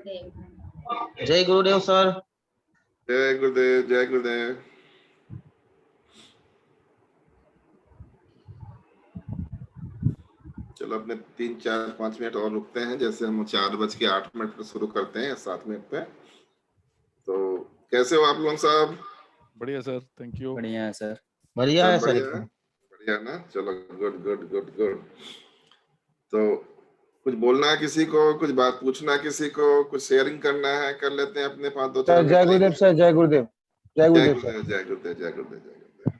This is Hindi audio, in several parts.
जय गुरुदेव सर। जय गुरुदेव, जय गुरुदेव। चलो अपने 3-4-5 मिनट और रुकते हैं, जैसे हम 4:08 पर शुरू करते हैं 7 मिनट पे। तो कैसे हो आप लोग साहब? बढ़िया सर, थैंक यू। बढ़िया है सर। बढ़िया है सर, बढ़िया एकदम बढ़िया ना। चलो गुड गुड गुड गुड। तो कुछ बोलना है किसी को, कुछ बात पूछना है किसी को, कुछ शेयरिंग करना है, कर लेते हैं अपने 5-2 सर। जय गुरुदेव सर, जय गुरुदेव, जय जय गुरुदेव सर। गुरुदेव, जय गुरुदेव, जय गुरुदेव, जय गुरुदेव।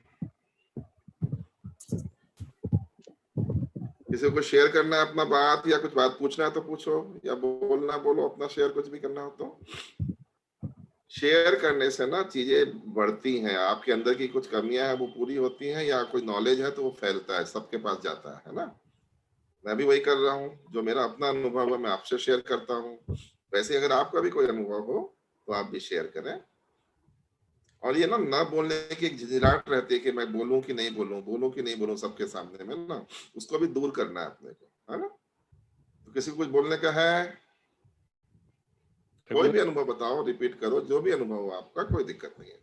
किसी को शेयर करना है अपना बात, या कुछ बात पूछना है तो पूछो, या बोलना बोलो, अपना शेयर कुछ भी करना हो तो। शेयर करने से ना चीजें बढ़ती हैं, आपके अंदर की कुछ कमियां हैं वो पूरी होती हैं, या कोई नॉलेज है तो वो फैलता है, सबके पास जाता है ना। मैं भी वही कर रहा हूँ, जो मेरा अपना अनुभव है मैं आपसे शेयर करता हूँ। वैसे अगर आपका भी कोई अनुभव हो तो आप भी शेयर करें। और ये ना बोलने की एक झिझराहट रहती है कि मैं बोलूं कि नहीं बोलूं, बोलूं कि नहीं बोलूं सबके सामने में ना, उसको भी दूर करना है अपने को, है ना। तो किसी को कुछ बोलने का है, कोई भी अनुभव बताओ, रिपीट करो, जो भी अनुभव हो आपका, कोई दिक्कत नहीं है।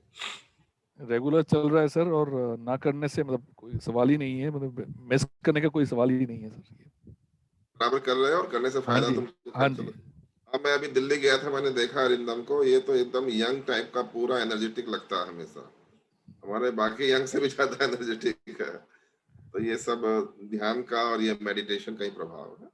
रेगुलर चल रहा है सर, और ना करने से मतलब कोई सवाल ही नहीं है, मतलब मिस करने का कोई सवाल ही नहीं है सर। बराबर कर रहे हो और करने से फायदा तुमको। हाँ जी। अब मैं अभी दिल्ली गया था, मैंने देखा अरिंदम को, ये तो एकदम यंग टाइप का, पूरा एनर्जेटिक लगता है हमेशा, हमारे बाकी यंग से भी ज्यादा एनर्जेटिक है। तो ये सब ध्यान का और ये मेडिटेशन का ही प्रभाव है।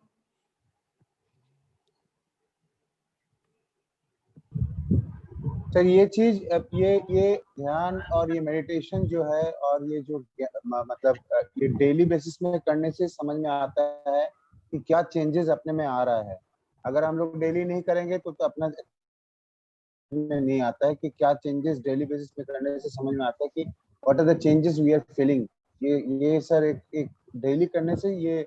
सर ये चीज, ये ध्यान और ये मेडिटेशन जो है, और ये जो मतलब ये डेली बेसिस में करने से समझ में आता है कि क्या चेंजेस अपने में आ रहा है। अगर हम लोग डेली नहीं करेंगे तो अपना में नहीं आता है कि क्या चेंजेस डेली बेसिस में करने से समझ में आता है कि what are the changes we are feeling. ये सर एक डेली करने से ये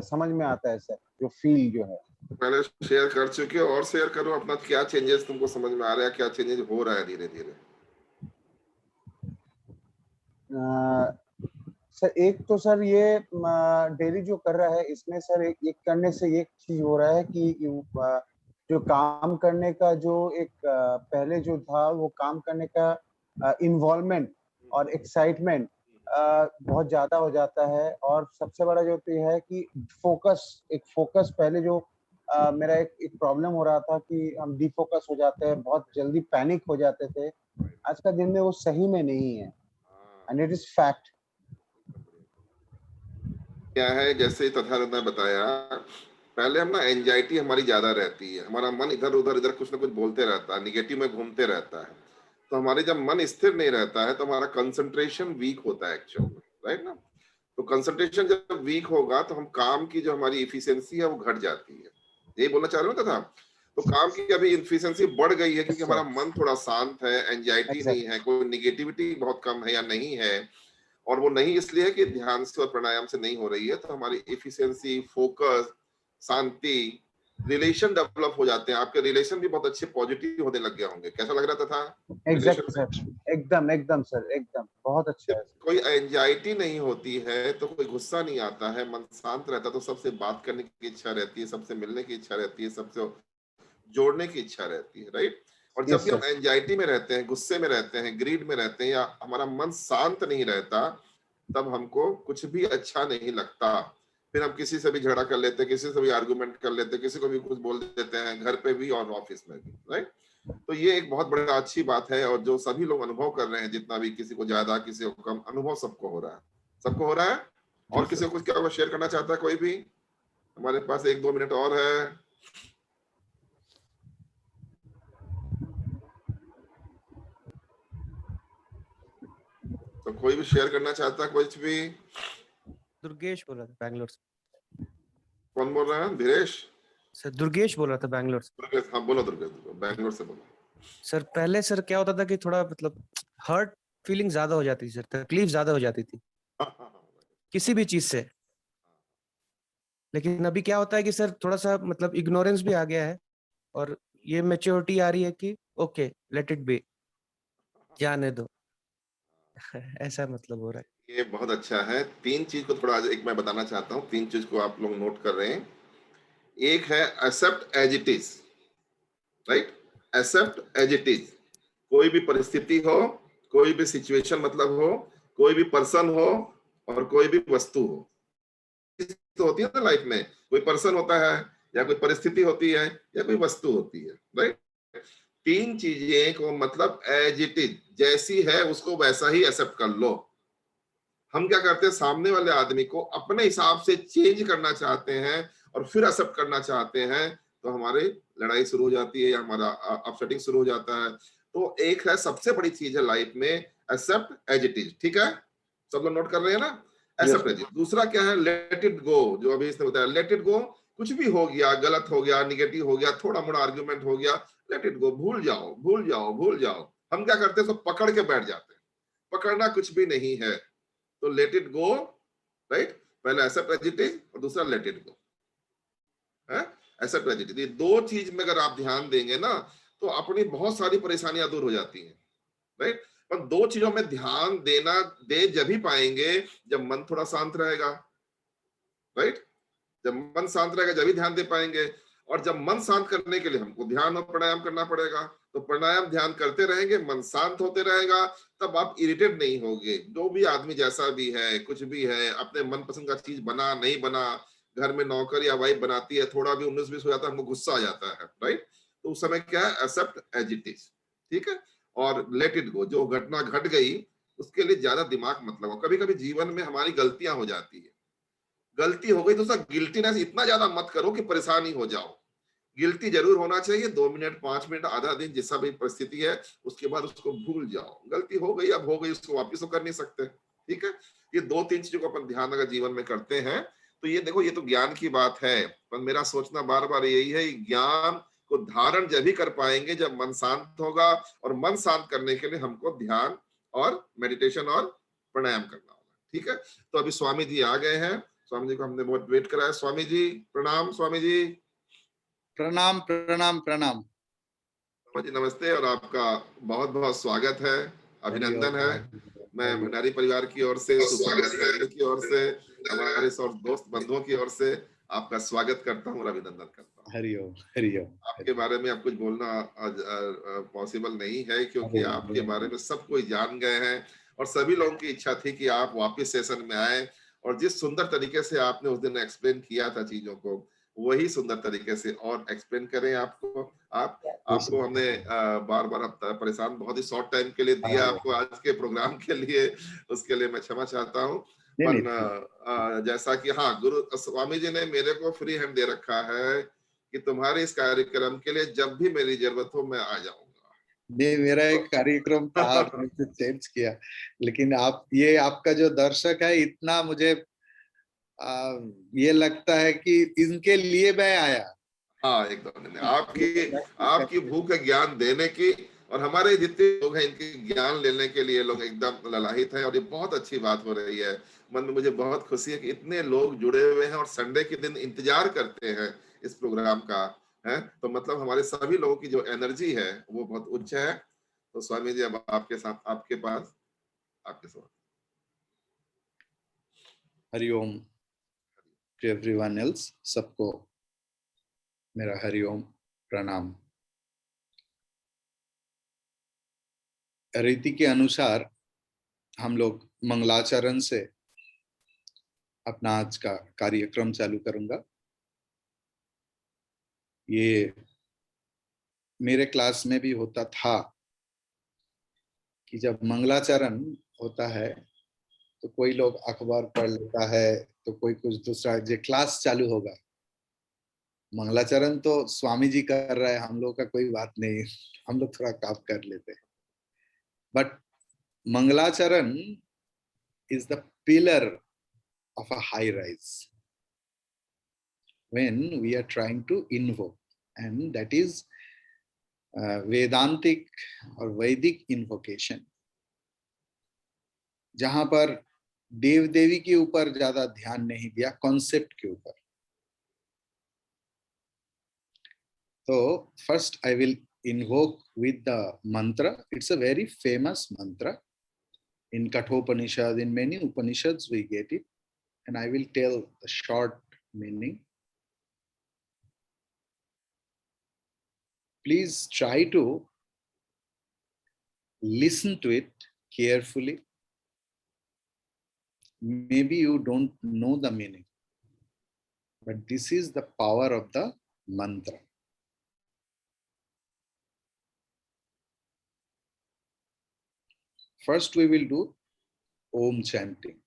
समझ में आता है सर, जो फील जो है। पहले शेयर कर चुके हो, और शेयर करो अपना, क्या चेंजेस तुमको समझ में आ रहा है, क्या चेंजेस हो रहा है धीरे धीरे। सर एक तो सर ये डेली जो कर रहा है इसमें सर एक करने से एक चीज हो रहा है कि जो काम करने का जो एक पहले जो था, वो काम करने का इन्वॉल्वमेंट और एक्साइटमेंट बहुत ज्यादा हो जाता है। और सबसे बड़ा जो तो है कि फोकस पहले जो मेरा एक प्रॉब्लम हो रहा था कि हम डिफोकस हो जाते हैं, बहुत जल्दी पैनिक हो जाते थे। आज का दिन में वो सही में नहीं है, एंड इट इज फैक्ट। क्या है, जैसे तथागत ने बताया, पहले हम ना एंजाइटी हमारी ज्यादा रहती है, हमारा मन इधर उधर इधर कुछ ना कुछ बोलते रहता है, निगेटिव में घूमते रहता है। तो हमारे जब मन स्थिर नहीं रहता है तो हमारा कंसंट्रेशन वीक होता है एक्चुअल में, राइट ना। तो कंसंट्रेशन जब वीक होगा तो हम काम की जो हमारी इफिशियंसी है वो घट जाती है। यही बोलना चाह रहे हो तथा। तो काम की अभी इफिशियंसी बढ़ गई है क्योंकि हमारा मन थोड़ा शांत है, एंजाइटी नहीं है, कोई निगेटिविटी बहुत कम है या नहीं है। और वो नहीं इसलिए है कि ध्यान से और प्राणायाम से नहीं हो रही है, तो हमारी एफिशिएंसी, फोकस, शांति, रिलेशन डेवलप हो जाते हैं। आपके रिलेशन भी बहुत अच्छे पॉजिटिव होने लग गए होंगे। कैसा लग रहा था? एग्जैक्ट सर, एकदम सर, एकदम बहुत अच्छा है। कोई एंजाइटी नहीं होती है तो कोई गुस्सा नहीं आता है, मन शांत रहता है, तो सबसे बात करने की इच्छा रहती है, सबसे मिलने की इच्छा रहती है, सबसे जोड़ने की इच्छा रहती है, राइट। और जब भी हम एंजाइटी में रहते हैं, गुस्से में रहते हैं, ग्रीड में रहते हैं, या हमारा मन शांत नहीं रहता, तब हमको कुछ भी अच्छा नहीं लगता। फिर हम किसी से भी झगड़ा कर लेते हैं, किसी से भी आर्गुमेंट कर लेते हैं, किसी को भी कुछ बोल देते हैं, घर पे भी और ऑफिस में भी, राइट। तो ये एक बहुत बड़ा अच्छी बात है, और जो सभी लोग अनुभव कर रहे हैं, जितना भी, किसी को ज्यादा किसी को कम, अनुभव सबको हो रहा है, सबको हो रहा है। और किसी को कुछ क्या शेयर करना चाहता है कोई भी? हमारे पास 1-2 मिनट और है। तो कोई भी शेयर करना चाहता है कुछ भी? दुर्गेश बोल रहा था बैंगलोर से। कौन बोल रहा है? धीरेश सर, दुर्गेश बोल रहा था बैंगलोर से। दुर्गेश, हाँ बोलो दुर्गेश, बैंगलोर से बोलो। सर पहले सर क्या होता था कि थोड़ा मतलब हर्ट फीलिंग ज्यादा हो जाती थी सर, तकलीफ ज्यादा हो जाती थी किसी भी चीज से। लेकिन अभी क्या होता है कि सर थोड़ा सा मतलब इग्नोरेंस भी आ गया है, और ये मेच्योरिटी आ रही है कि ओके लेट इट बी, जाने दो। ऐसा मतलब हो रहा है। ये बहुत अच्छा है। 3 चीज को थोड़ा आज एक मैं बताना चाहता हूँ, 3 चीज को आप लोग नोट कर रहे हैं। एक है accept as it is, right, accept as it is. कोई भी परिस्थिति हो, कोई भी सिचुएशन मतलब हो, कोई भी पर्सन हो और कोई भी वस्तु हो, तो होती है ना लाइफ में, कोई पर्सन होता है या कोई परिस्थिति होती है या कोई वस्तु होती है, राइट। तीन चीजें को मतलब एज इट इज, जैसी है उसको वैसा ही एक्सेप्ट कर लो। हम क्या करते हैं, सामने वाले आदमी को अपने हिसाब से चेंज करना चाहते हैं और फिर एक्सेप्ट करना चाहते हैं, तो हमारी लड़ाई शुरू हो जाती है या हमारा अपसेटिंग शुरू हो जाता है। तो एक है सबसे बड़ी चीज है लाइफ में, एक्सेप्ट एज इट इज। ठीक है, सब लोग नोट कर रहे हैं ना, एक्सेप्ट एज इट। दूसरा क्या है, लेट इट गो, जो अभी इसने बताया, लेट इट गो। कुछ भी हो गया, गलत हो गया, निगेटिव हो गया, थोड़ा मोड़ा आर्ग्यूमेंट हो गया, लेट इट गो, भूल जाओ भूल जाओ भूल जाओ। हम क्या करते हैं, उसको पकड़ के बैठ जाते हैं। पकड़ना कुछ भी नहीं है, तो लेट इट गो, राइट। पहला एक्सेप्ट एज इट इज और दूसरा लेट इट गो है। एक्सेप्ट एज इट इज, ये दो चीज में अगर आप ध्यान देंगे ना, तो अपनी बहुत सारी परेशानियां दूर हो जाती हैं, राइट। पर दो चीजों में ध्यान देना दे जब ही पाएंगे जब मन थोड़ा शांत रहेगा, राइट। जब मन शांत रहेगा जब ही ध्यान दे पाएंगे। और जब मन शांत करने के लिए हमको ध्यान और प्राणायाम करना पड़ेगा, तो प्राणायाम ध्यान करते रहेंगे, मन शांत होते रहेगा, तब आप इरिटेट नहीं होगे। जो भी आदमी जैसा भी है, कुछ भी है, अपने मनपसंद का चीज बना नहीं बना, घर में नौकर या वाइफ बनाती है, थोड़ा भी 19-20 हो जाता है, हमको गुस्सा आ जाता है, राइट। तो उस समय क्या है, एक्सेप्ट एज इट इज, ठीक है। और लेट इट गो, जो घटना घट गई उसके लिए ज्यादा दिमाग मत लगाओ। कभी कभी जीवन में हमारी गलतियां हो जाती है, गलती हो गई तो उसका गिल्टीनेस इतना ज्यादा मत करो कि परेशानी हो जाओ। गिल्टी जरूर होना चाहिए, 2 मिनट 5 मिनट आधा दिन जैसा भी परिस्थिति है, उसके बाद उसको भूल जाओ। गलती हो गई, अब हो गई, उसको वापिस तो कर नहीं सकते, ठीक है। ये दो तीन चीजों को अपन ध्यान अगर जीवन में करते हैं, तो ये देखो, ये तो ज्ञान की बात है, पर मेरा सोचना बार बार यही है, ज्ञान को धारण जब भी कर पाएंगे जब मन शांत होगा। और मन शांत करने के लिए हमको ध्यान और मेडिटेशन और प्राणायाम करना होगा, ठीक है। तो अभी स्वामी जी आ गए हैं, स्वामी जी को हमने बहुत वेट कराया। स्वामी जी प्रणाम। स्वामी जी प्रणाम प्रणाम प्रणाम। जी नमस्ते, और आपका बहुत बहुत स्वागत है, अभिनंदन है। मैं भंडारी परिवार की ओर से, सुपर की ओर से, हमारे सब दोस्त बंधुओं की ओर से आपका स्वागत करता हूँ और अभिनंदन करता हूँ। हरिओम हरिओम। आपके बारे में अब कुछ बोलना पॉसिबल नहीं है, क्योंकि आपके बारे में सब कोई जान गए हैं और सभी लोगों की इच्छा थी कि आप वापस सेशन में आए। और जिस सुंदर तरीके से आपने उस दिन एक्सप्लेन किया था चीजों को, वही सुंदर तरीके से और एक्सप्लेन करें आपको। आपको हमने बार बार परेशान बहुत ही शॉर्ट टाइम के लिए दिया आपको आज के प्रोग्राम के लिए, उसके लिए मैं क्षमा चाहता हूँ। पर जैसा कि हाँ, गुरु स्वामी जी ने मेरे को फ्री हैंड दे रखा है कि तुम्हारे इस कार्यक्रम के लिए जब भी मेरी जरूरत हो मैं आ जाऊंगा। नहीं, मेरा एक कार्यक्रम था, आपने तो चेंज किया, लेकिन आप, ये आपका जो दर्शक है, इतना मुझे ये लगता है कि इनके लिए मैं आया। हाँ एकदम, आपकी भूख है ज्ञान देने की, और हमारे जितने लोग हैं इनके ज्ञान लेने के लिए लोग एकदम ललाहित हैं। और ये बहुत अच्छी बात हो रही है, मन में मुझे बहुत खुशी है कि इतने लोग जुड़े हुए हैं और संडे के दिन इंतजार करते हैं इस प्रोग्राम का, है। तो मतलब हमारे सभी लोगों की जो एनर्जी है वो बहुत उच्च है। तो स्वामी जी अब आपके साथ, आपके पास, आपके साथ। हरिओम टू एवरीवन एल्स, सबको मेरा हरिओम प्रणाम। रीति के अनुसार हम लोग मंगलाचरण से अपना आज का कार्यक्रम चालू करूंगा। ये मेरे क्लास में भी होता था कि जब मंगलाचरण होता है तो कोई लोग अखबार पढ़ लेता है, तो कोई कुछ दूसरा, जो क्लास चालू होगा, मंगलाचरण तो स्वामी जी कर रहे हैं, हम लोग का कोई बात नहीं, हम लोग थोड़ा काम कर लेते हैं। बट मंगलाचरण is the pillar of a high rise when we are trying to invoke, and that is वेदांतिक और वैदिक इन्वोकेशन, जहां पर देव देवी के ऊपर ज्यादा ध्यान नहीं दिया, कॉन्सेप्ट के ऊपर। तो first I will invoke with the mantra. It's a very famous mantra in Kathopanishad. In many Upanishads we get it, and I will tell the short meaning. Please try to listen to it carefully. Maybe you don't know the meaning, but this is the power of the mantra. First, we will do Om chanting.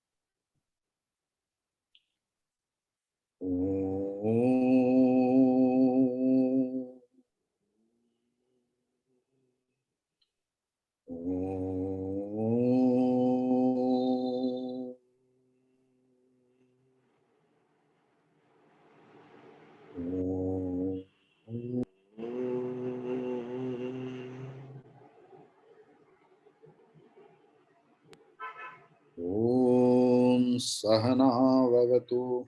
Om Sahana Vavatu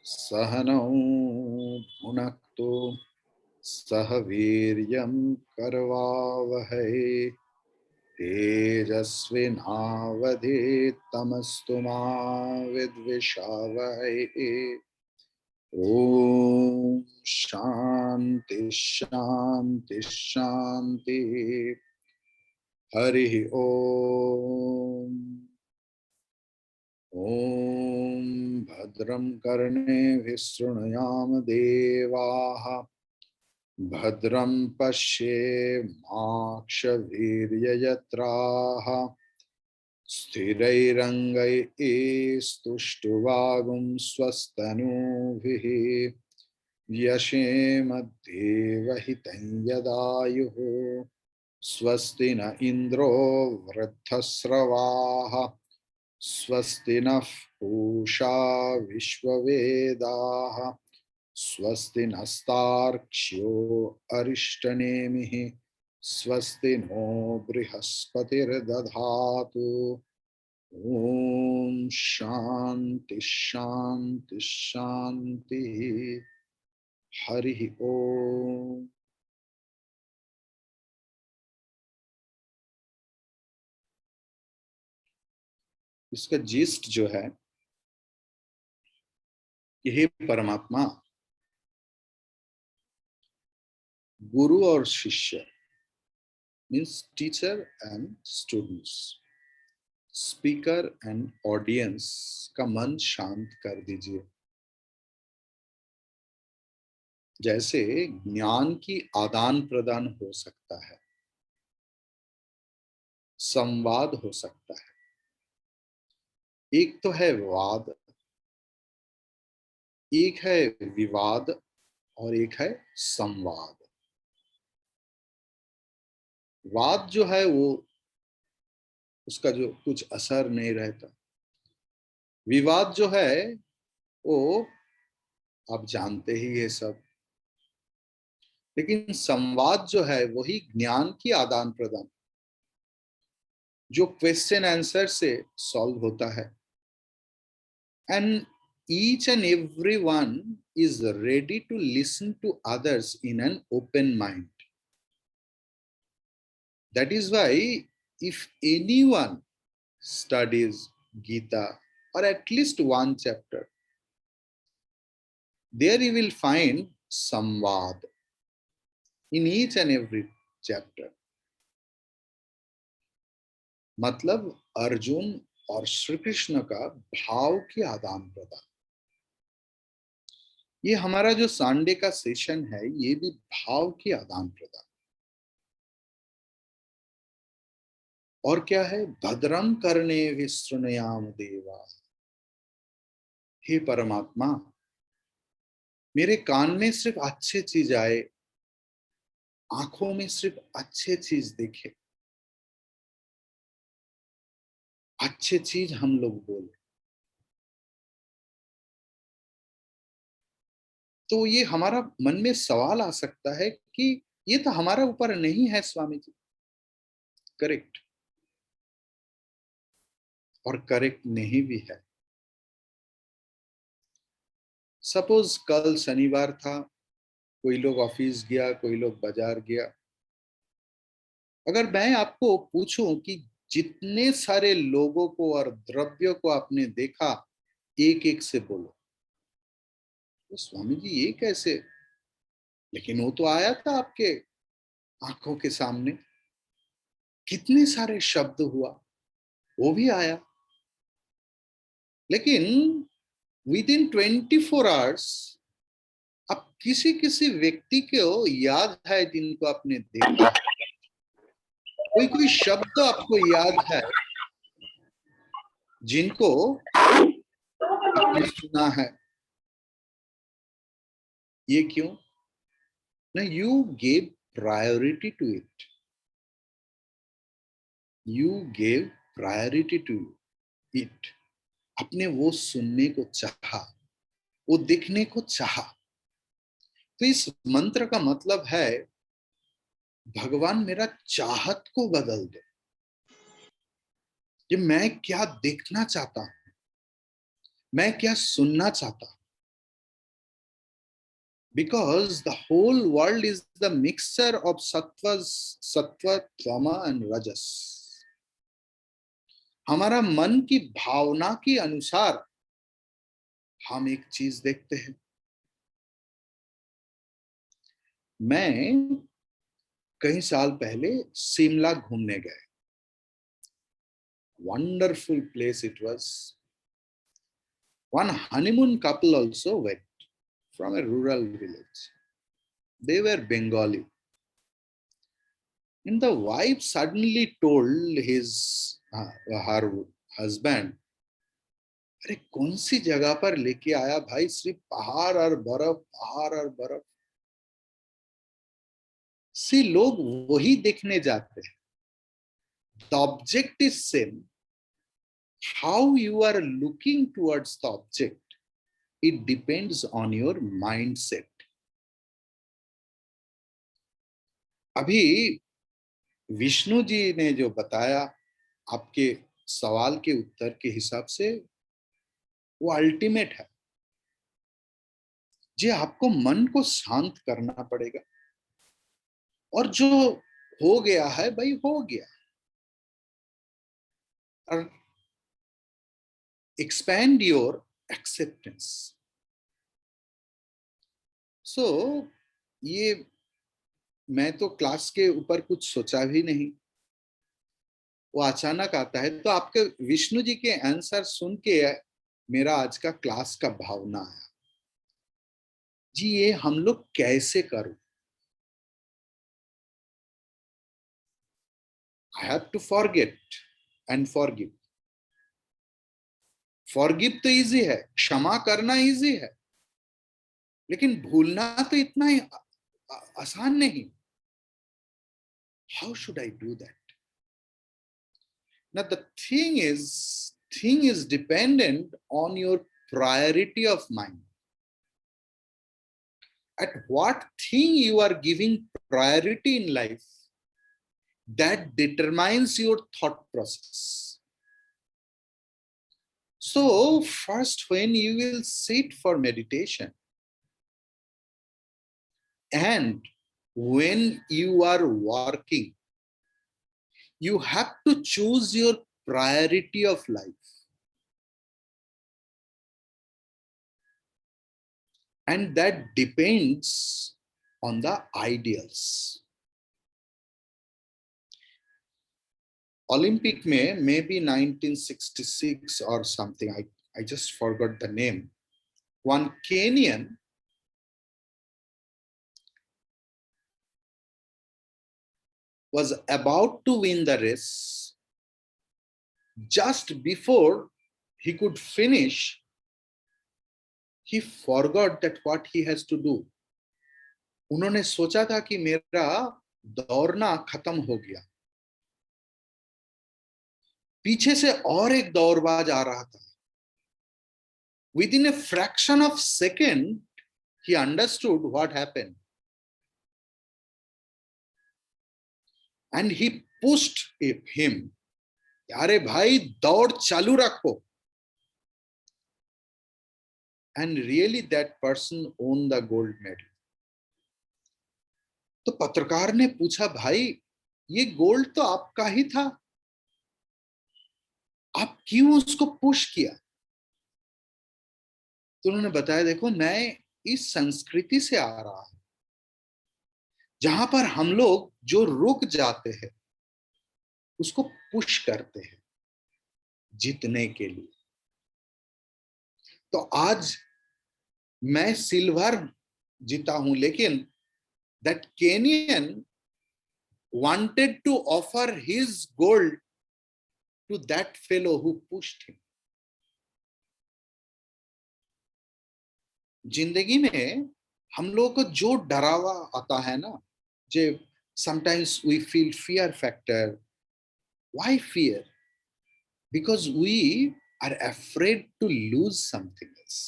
Sahanau Bhunaktu Sahaviryam Karvavahai Tejasvinavadhitamastu ma vidvishavahai. Om Shanti Shanti Shanti. Hari Om. Om Bhadram Karne Shrunuyam Devaha Bhadram Pashe Makshaviryayatraha Sthirairangai Stuštuvagum Swastanuvihi Yashemaddevahitam Yadayuhu Swastina Indro Vratthasravaha Swasti nः पूषा विश्ववेदाः स्वस्ति नस्तार्क्ष्यो अरिष्टनेमिः स्वस्ति नो बृहस्पतिर्दधातु ॐ शान्ति शान्ति शान्ति हरि ओम। इसका जिस्ट जो है, यही परमात्मा गुरु और शिष्य means teacher and students, speaker and audience का मन शांत कर दीजिए। जैसे ज्ञान की आदान प्रदान हो सकता है, संवाद हो सकता है। एक तो है वाद, एक है विवाद और एक है संवाद। वाद जो है वो उसका जो कुछ असर नहीं रहता। विवाद जो है वो आप जानते ही है सब। लेकिन संवाद जो है वही ज्ञान की आदान प्रदान, जो क्वेश्चन आंसर से सॉल्व होता है। And each and everyone is ready to listen to others in an open mind. That is why if anyone studies Gita or at least one chapter, there you will find samvad in each and every chapter. मतलब अर्जुन और श्री कृष्ण का भाव की आदान प्रदान। ये हमारा जो संडे का सेशन है, ये भी भाव की आदान प्रदान। और क्या है? भद्रम करने विश्रुणयाम देवा। हे परमात्मा, मेरे कान में सिर्फ अच्छे चीज आए, आंखों में सिर्फ अच्छे चीज देखे, अच्छे चीज हम लोग बोले। तो ये हमारा मन में सवाल आ सकता है कि ये तो हमारा ऊपर नहीं है स्वामी जी। करेक्ट, और करेक्ट नहीं भी है। सपोज कल शनिवार था, कोई लोग ऑफिस गया, कोई लोग बाजार गया। अगर मैं आपको पूछूं कि जितने सारे लोगों को और द्रव्यों को आपने देखा, एक एक से बोलो, तो स्वामी जी ये कैसे? लेकिन वो तो आया था आपके आंखों के सामने, कितने सारे शब्द हुआ, वो भी आया, लेकिन विद इन 24 आवर्स अब किसी किसी व्यक्ति को याद है जिनको आपने देखा, कोई कोई शब्द आपको याद है जिनको आपने सुना है। ये क्यों? ना, you gave priority to it, you gave priority to it. आपने वो सुनने को चाहा, वो देखने को चाहा। तो इस मंत्र का मतलब है भगवान मेरा चाहत को बदल दे, कि मैं क्या देखना चाहता हूं, मैं क्या सुनना चाहता हूं। Because the whole world is the mixture of sattva, tama and rajas. हमारा मन की भावना के अनुसार हम एक चीज देखते हैं। मैं कई साल पहले शिमला घूमने गए। Wonderful place it was. One honeymoon couple also went from a rural village. They were Bengali. And the wife suddenly told her husband, अरे कौन सी जगह पर लेके आया भाई, सिर्फ पहाड़ और बर्फ, पहाड़ और बर्फ। सी लोग वही देखने जाते हैं। The object is same. How you are looking towards the object, it depends on your mindset. अभी विष्णु जी ने जो बताया आपके सवाल के उत्तर के हिसाब से, वो अल्टीमेट है। जी, आपको मन को शांत करना पड़ेगा, और जो हो गया है भाई हो गया, और expand your acceptance. So ये मैं तो क्लास के ऊपर कुछ सोचा भी नहीं, वो अचानक आता है। तो आपके विष्णु जी के आंसर सुन के मेरा आज का क्लास का भावना आया, जी ये हम लोग कैसे करूं। I have to forget and forgive. Forgive तो इजी है, क्षमा करना इजी है, लेकिन भूलना तो इतना ही आसान नहीं। How should I do that? Now the thing is dependent on your priority of mind. At what thing you are giving priority in life, that determines your thought process. So first, when you will sit for meditation, and when you are working, you have to choose your priority of life. And that depends on the ideals. Olympic maybe 1966 or something, I just forgot the name. One Kenyan was about to win the race. Just before he could finish, he forgot that what he has to do. उन्होंने सोचा था कि मेरा दौड़ना खत्म हो गया, पीछे से और एक दौड़बाज आ रहा था। Within a fraction of second, he understood what happened. And he pushed him. अरे भाई दौड़ चालू रखो। And really that person won the gold medal. तो पत्रकार ने पूछा, भाई ये गोल्ड तो आपका ही था, आप क्यों उसको पुश किया? तो उन्होंने बताया, देखो मैं इस संस्कृति से आ रहा हूं जहां पर हम लोग जो रुक जाते हैं उसको पुश करते हैं जीतने के लिए। तो आज मैं सिल्वर जीता हूं, लेकिन that Kenyon wanted to offer his gold to that fellow who pushed him. जिंदगी में हम लोगों को जो डरावा आता है ना, जो sometimes we feel fear factor. Why fear? Because we are afraid to lose something else.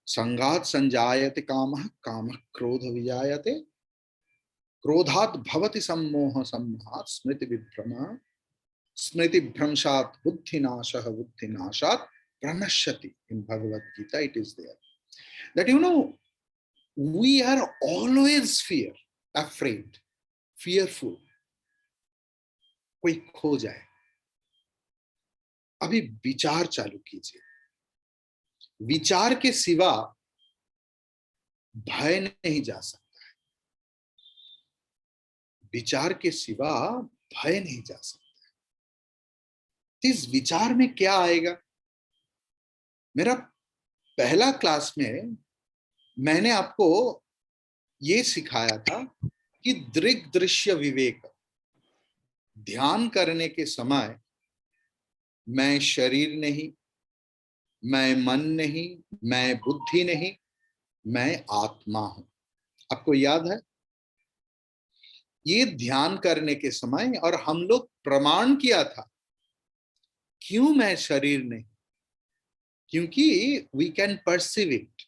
संघात संजायते कामः, कामः क्रोध विजायते, क्रोधात् भवति सम्मोह, सम्मोहात् स्मृति विभ्रमः, स्मृति भ्रंशात् बुद्धिनाशः, बुद्धिनाशात् pranashyati. In Bhagavad Gita it is there that we are always afraid, fearful. कोई खो जाए। अभी विचार चालू कीजिए, विचार के सिवा भय नहीं जा सकता है, विचार के सिवा भय नहीं जा सकता है। इस विचार में क्या आएगा? मेरा पहला क्लास में मैंने आपको ये सिखाया था कि दृग दृश्य विवेक, ध्यान करने के समय मैं शरीर नहीं, मैं मन नहीं, मैं बुद्धि नहीं, मैं आत्मा हूं। आपको याद है ये ध्यान करने के समय? और हम लोग प्रमाण किया था क्यों मैं शरीर नहीं? क्योंकि we can perceive it,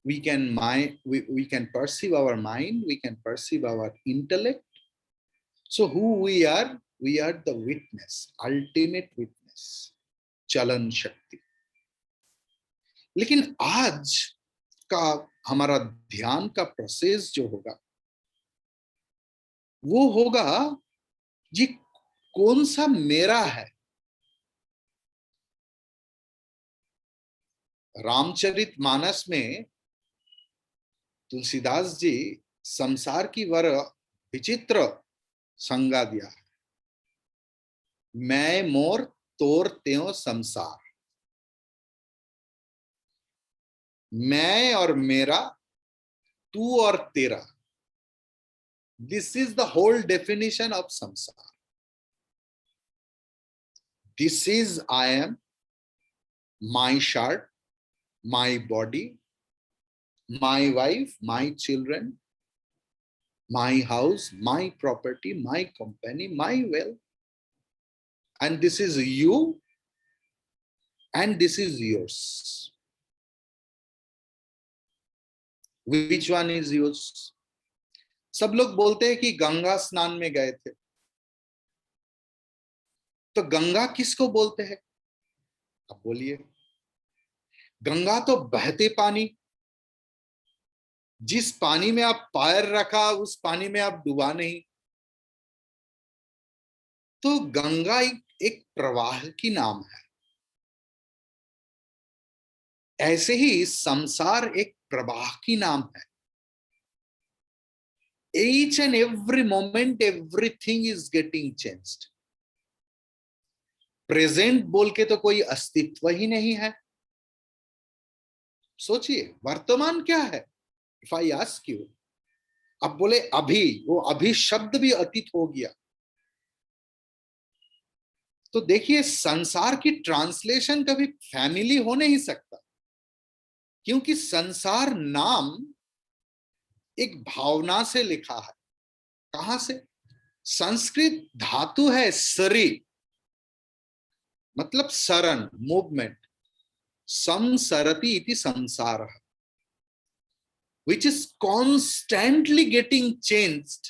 we can perceive our mind, we can perceive our intellect. So who we are the witness, ultimate witness, चलन शक्ति। लेकिन आज का हमारा ध्यान का प्रोसेस जो होगा वो होगा ये कौन सा मेरा है। रामचरितमानस में तुलसीदास जी संसार की वर विचित्र संज्ञा दिया है, मैं मोर तोर त्यों संसार। मैं और मेरा, तू और तेरा, this is the whole definition of संसार। This is I am, my shirt, my body, my wife, my children, my house, my property, my company, my wealth. And this is you and this is yours. Which one is yours? सब लोग बोलते हैं कि गंगा स्नान में गए थे, तो गंगा किसको बोलते हैं? अब बोलिए। गंगा तो बहते पानी, जिस पानी में आप पैर रखा उस पानी में आप डूबा नहीं। तो गंगा एक प्रवाह की नाम है। ऐसे ही संसार एक प्रवाह की नाम है। Each and every moment everything is getting changed. Present बोल के तो कोई अस्तित्व ही नहीं है। सोचिए वर्तमान क्या है? इफ आई आस्क यू, अब बोले अभी, वो अभी शब्द भी अतीत हो गया। तो देखिए संसार की ट्रांसलेशन कभी फैमिली हो नहीं सकता, क्योंकि संसार नाम एक भावना से लिखा है। कहां से? संस्कृत धातु है सरी, मतलब सरन, मूवमेंट। संसरति इति संसारः, which is constantly getting changed.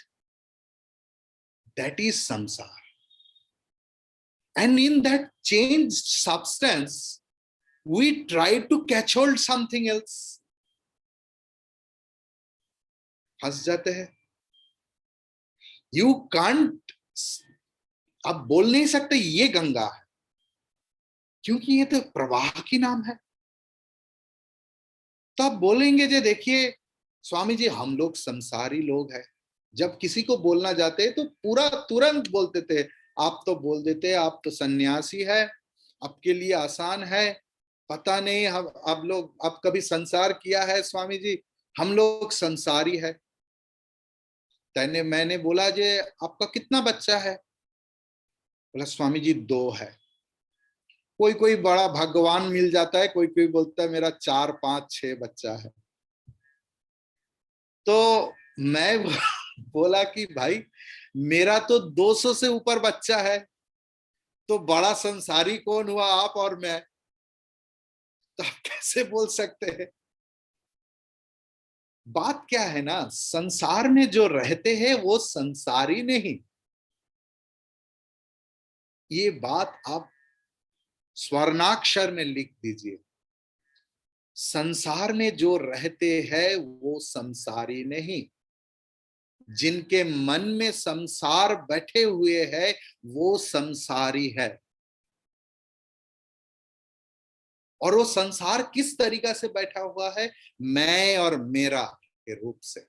That is samsara. And in that changed substance, we try to catch hold something else. फंस जाते हैं। You can't, आप बोल नहीं सकते ये गंगा है, क्योंकि ये तो प्रवाह की नाम है। तो आप बोलेंगे जे देखिए स्वामी जी हम लोग संसारी लोग हैं, जब किसी को बोलना जाते हैं तो पूरा तुरंत बोलते थे, आप तो बोल देते आप तो सन्यासी है, आपके लिए आसान है, पता नहीं हम आप लोग आप कभी संसार किया है स्वामी जी, हम लोग संसारी है। मैंने बोला जे आपका कितना बच्चा है? बोला स्वामी जी 2 है। कोई कोई बड़ा भगवान मिल जाता है, कोई कोई बोलता है मेरा 4 5 6 बच्चा है। तो मैं बोला कि भाई मेरा तो 200 से ऊपर बच्चा है, तो बड़ा संसारी कौन हुआ, आप और मैं? तो आप कैसे बोल सकते हैं? बात क्या है ना, संसार में जो रहते हैं वो संसारी नहीं। ये बात आप स्वर्णाक्षर में लिख दीजिए, संसार में जो रहते हैं वो संसारी नहीं। जिनके मन में संसार बैठे हुए है वो संसारी है। और वो संसार किस तरीका से बैठा हुआ है? मैं और मेरा के रूप से।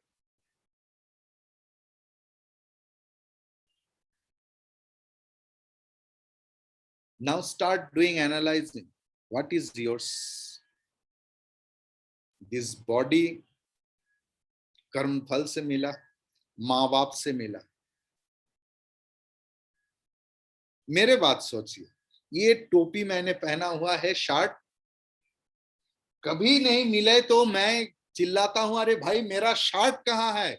Now start doing analyzing. What is yours? This body कर्म फल से मिला, माँ बाप से मिला। मेरे बात सोचिए, ये टोपी मैंने पहना हुआ है, शर्ट, कभी नहीं मिले तो मैं चिल्लाता हूं अरे भाई मेरा शर्ट कहाँ है?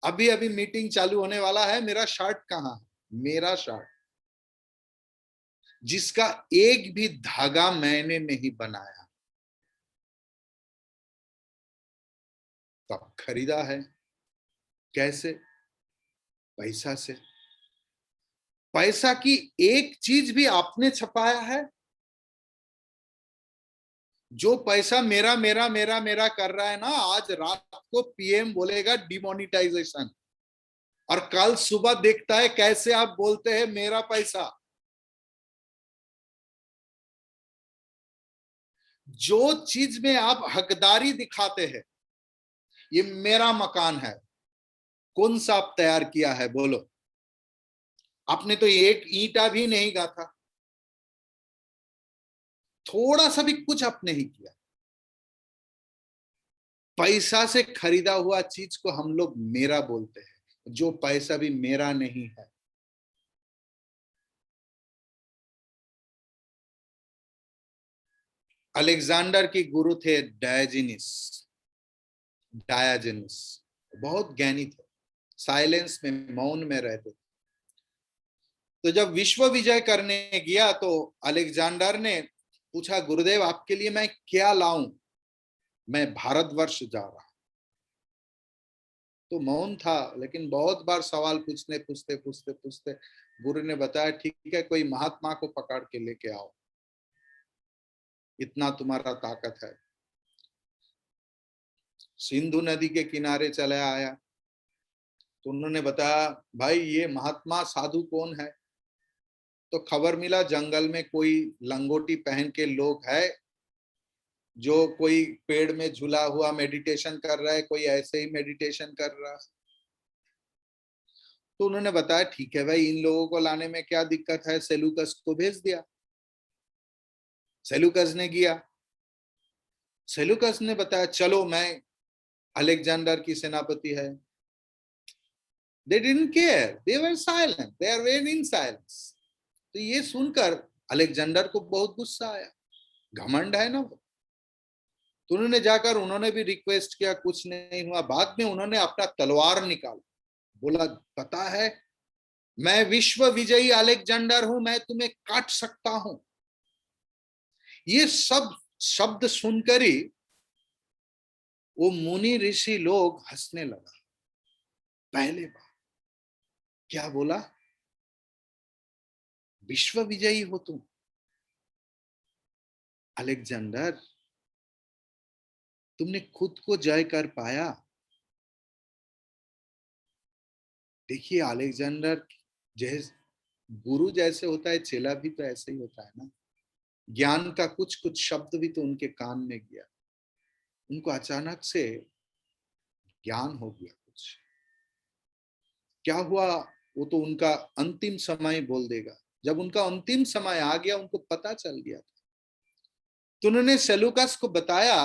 अभी अभी मीटिंग चालू होने वाला है, मेरा शर्ट कहाँ है? मेरा शर्ट जिसका एक भी धागा मैंने नहीं बनाया, तब खरीदा है। कैसे? पैसा से। पैसा की एक चीज भी आपने छपाया है? जो पैसा मेरा मेरा मेरा मेरा कर रहा है ना, आज रात को पीएम बोलेगा डिमोनिटाइजेशन, और कल सुबह देखता है कैसे आप बोलते हैं मेरा पैसा। जो चीज में आप हकदारी दिखाते हैं, ये मेरा मकान है, कौन सा आप तैयार किया है बोलो? आपने तो एक ईंटा भी नहीं गाथा, थोड़ा सा भी कुछ आपने ही किया। पैसा से खरीदा हुआ चीज को हम लोग मेरा बोलते हैं, जो पैसा भी मेरा नहीं है। अलेक्जेंडर के गुरु थे डायोजेनिस, बहुत ज्ञानी थे, साइलेंस में, मौन में रहते थे। तो जब विश्व विजय करने गया तो अलेक्जेंडर ने पूछा गुरुदेव आपके लिए मैं क्या लाऊं, मैं भारतवर्ष जा रहा। तो मौन था, लेकिन बहुत बार सवाल पूछने पूछते पूछते पूछते गुरु ने बताया ठीक है, कोई महात्मा को पकड़ के लेके आओ, इतना तुम्हारा ताकत है। सिंधु नदी के किनारे चला आया, तो उन्होंने बताया भाई ये महात्मा साधु कौन है? तो खबर मिला जंगल में कोई लंगोटी पहन के लोग है, जो कोई पेड़ में झूला हुआ मेडिटेशन कर रहा है, कोई ऐसे ही मेडिटेशन कर रहा है। तो उन्होंने बताया ठीक है भाई, इन लोगों को लाने में क्या दिक्कत है, सेलूकस को भेज दिया। सेलूकस ने गया, सेलूकस ने बताया चलो मैं अलेक्जेंडर की सेनापति है। They didn't care, they were silent, they are very in silence। तो ये सुनकर अलेक्जेंडर को बहुत गुस्सा आया, घमंड है ना वो। तो उन्होंने जाकर उन्होंने भी रिक्वेस्ट किया, कुछ नहीं हुआ। बाद में उन्होंने अपना तलवार निकाला, बोला पता है मैं विश्व विजयी अलेक्जेंडर हूं, मैं तुम्हें काट सकता हूं। ये सब शब्द सुनकर ही वो मुनि ऋषि लोग हंसने लगा। पहले बार क्या बोला? विश्व विजयी हो तुम अलेक्जेंडर, तुमने खुद को जय कर पाया। देखिए अलेक्जेंडर जैसे गुरु जैसे होता है, चेला भी तो ऐसे ही होता है ना। ज्ञान का कुछ कुछ शब्द भी तो उनके कान में गया। उनको अचानक से ज्ञान हो गया कुछ। क्या हुआ, वो तो उनका अंतिम समय बोल देगा। जब उनका अंतिम समय आ गया, उनको पता चल गया था, तो उन्होंने सेलूकस को बताया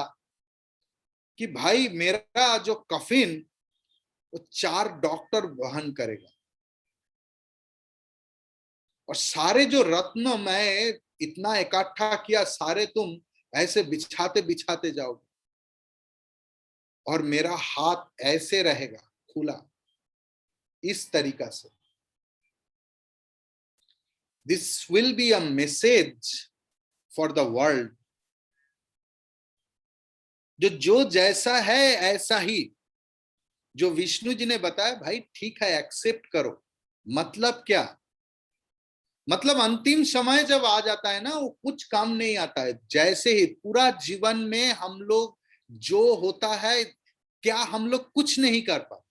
कि भाई मेरा जो कफिन वो 4 डॉक्टर वहन करेगा, और सारे जो रत्न मैं इतना इकट्ठा किया, सारे तुम ऐसे बिछाते बिछाते जाओगे, और मेरा हाथ ऐसे रहेगा खुला, इस तरीका से। This will be a message for the world. जो जैसा है ऐसा ही, जो विष्णु जी ने बताया, भाई ठीक है, एक्सेप्ट करो। मतलब क्या? मतलब अंतिम समय जब आ जाता है ना, वो कुछ काम नहीं आता है। जैसे ही पूरा जीवन में हम लोग जो होता है, क्या हम लोग कुछ नहीं कर पाते।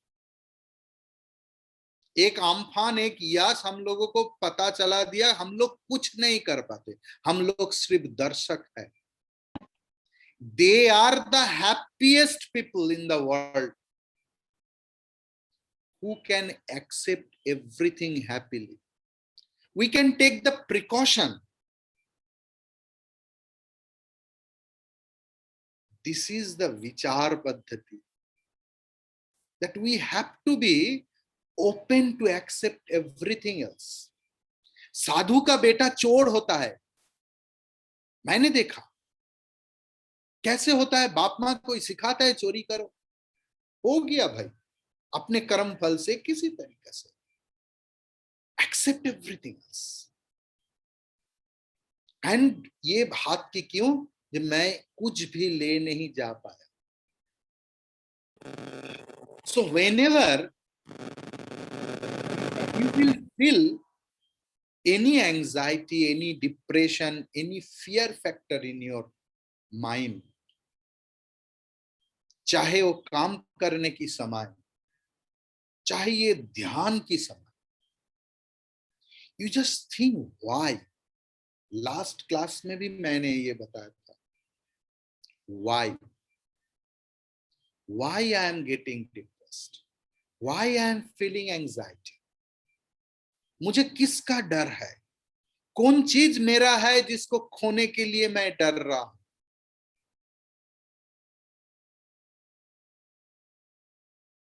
एक आम्फान, एक यश हम लोगों को पता चला दिया, हम लोग कुछ नहीं कर पाते, हम लोग सिर्फ दर्शक है। They are the happiest people in the world who can accept everything happily. We can take the precaution. This is the vichar paddhati, that we have to be open to accept everything else. साधु का बेटा चोर होता है, मैंने देखा कैसे होता है। बाप माँ कोई सिखाता है चोरी करो, हो गया भाई, अपने कर्म फल से किसी तरीके से। Accept everything else. एंड ये बात की क्यों, जब मैं कुछ भी ले नहीं जा पाया। So whenever you will feel any anxiety, any depression, any fear factor in your mind, चाहे वो काम करने की समय, चाहे ये ध्यान की समय, you just think why. Last class में भी मैंने ये बताया था, why I am getting depressed, why I am feeling anxiety. मुझे किसका डर है, कौन चीज मेरा है जिसको खोने के लिए मैं डर रहा हूं।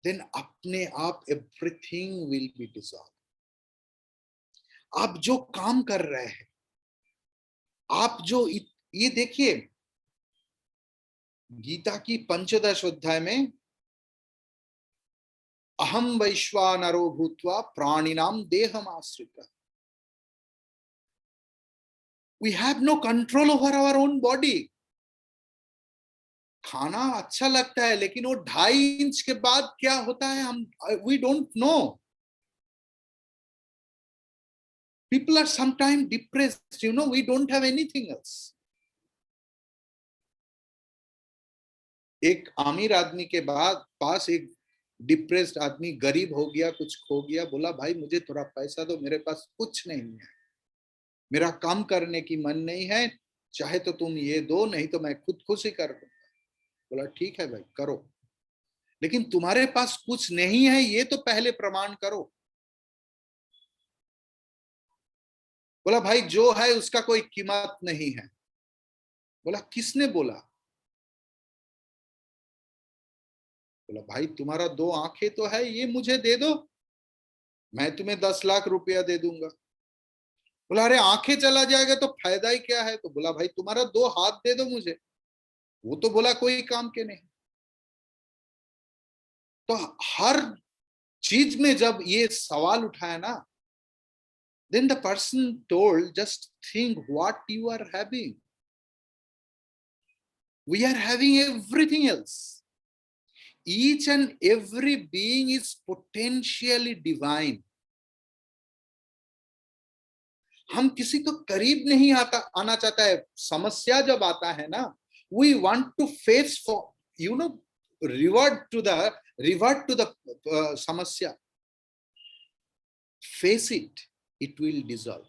देन अपने आप एवरीथिंग विल बी डिसॉल्व। आप जो काम कर रहे हैं, आप जो ये देखिए, गीता की पंचदश अध्याय में अहम वैश्वानरो भूत्वा प्राणिनाम देहम आश्रिता। We have no control over our own body. खाना अच्छा लगता है, लेकिन वो 2.5 इंच के बाद क्या होता है, हम we don't know. People are sometimes depressed, we don't have anything else. एक अमीर आदमी के बाद पास एक डिप्रेस्ड आदमी, गरीब हो गया, कुछ खो गया, बोला भाई मुझे थोड़ा पैसा दो, मेरे पास कुछ नहीं है, मेरा काम करने की मन नहीं है, चाहे तो तुम ये दो, नहीं तो मैं खुद ही कर दूंगा। बोला ठीक है भाई करो, लेकिन तुम्हारे पास कुछ नहीं है ये तो पहले प्रमाण करो। बोला भाई जो है उसका कोई कीमत नहीं है। बोला किसने बोला? बोला भाई तुम्हारा 2 आंखें तो है, ये मुझे दे दो, मैं तुम्हें 10 लाख रुपया दे दूंगा। बोला अरे आंखें चला जाएगा तो फायदा ही क्या है? तो बोला भाई तुम्हारा 2 हाथ दे दो मुझे। वो तो बोला कोई काम के नहीं। तो हर चीज में जब ये सवाल उठाया ना, then the person told, just think what you are having. We are having everything else. Each and every being is potentially divine. हम किसी को करीब नहीं आना चाहता है। समस्या जब आता है ना, we want to face for, revert to the samasya. Face it, it will dissolve.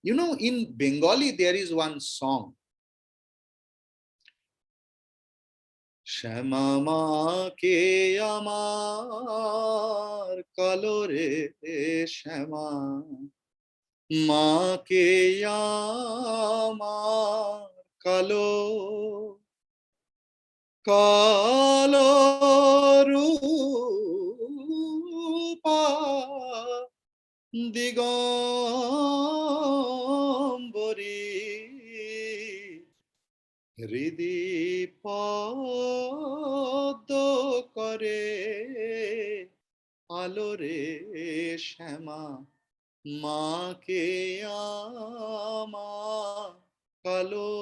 In Bengali there is one song, শ্যামা মাকে আমার কালো রে শ্যামা মাকে আমার কালো কালো রূপা দিগম্বরী হৃদি পদ্ম করে আলো রে শ্যামা মাকে আমার কালো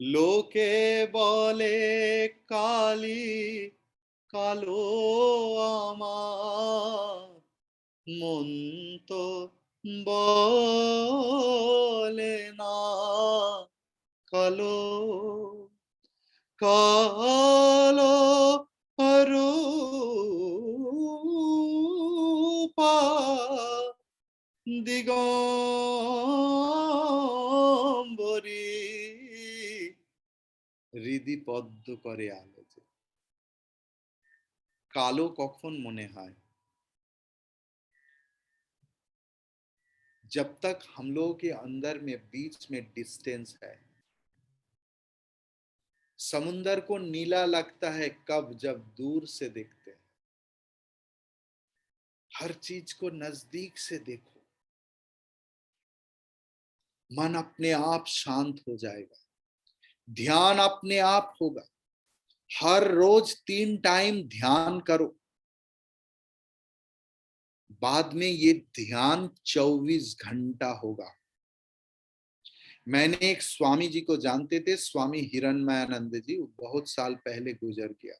লোকে বলে কালী কালো আমার মন তো বলে না কালো কালো রূপা দিগম্বরী হৃদি পদ্ম করে আলো যে কালো কখন মনে হয় जब तक हम लोगों के अंदर में बीच में डिस्टेंस है समुंदर को नीला लगता है कब जब दूर से देखते हैं हर चीज को नजदीक से देखो मन अपने आप शांत हो जाएगा ध्यान अपने आप होगा हर रोज 3 टाइम ध्यान करो बाद में ये ध्यान 24 घंटा होगा मैंने एक स्वामी जी को जानते थे स्वामी हिरणमयानंद जी बहुत साल पहले गुजर गया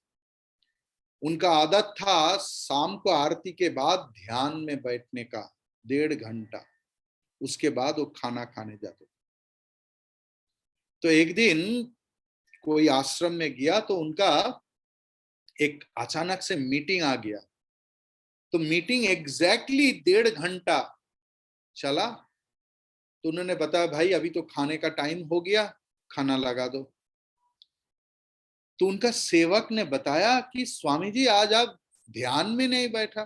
उनका आदत था शाम को आरती के बाद ध्यान में बैठने का 1.5 घंटा उसके बाद वो खाना खाने जाते तो एक दिन कोई आश्रम में गया तो उनका एक अचानक से मीटिंग आ गया तो मीटिंग एग्जैक्टली 1.5 घंटा चला तो उन्होंने बताया भाई अभी तो खाने का टाइम हो गया खाना लगा दो तो उनका सेवक ने बताया कि स्वामी जी आज आप ध्यान में नहीं बैठा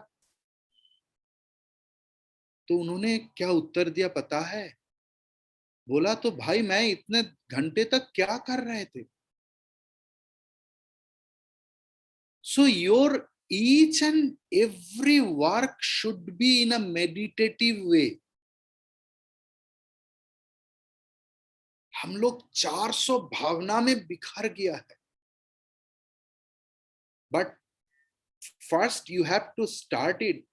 तो उन्होंने क्या उत्तर दिया पता है बोला तो भाई मैं इतने घंटे तक क्या कर रहे थे so your each and every work should be in a meditative way हम लोग 400 भावना में बिखर गया है but first you have to start it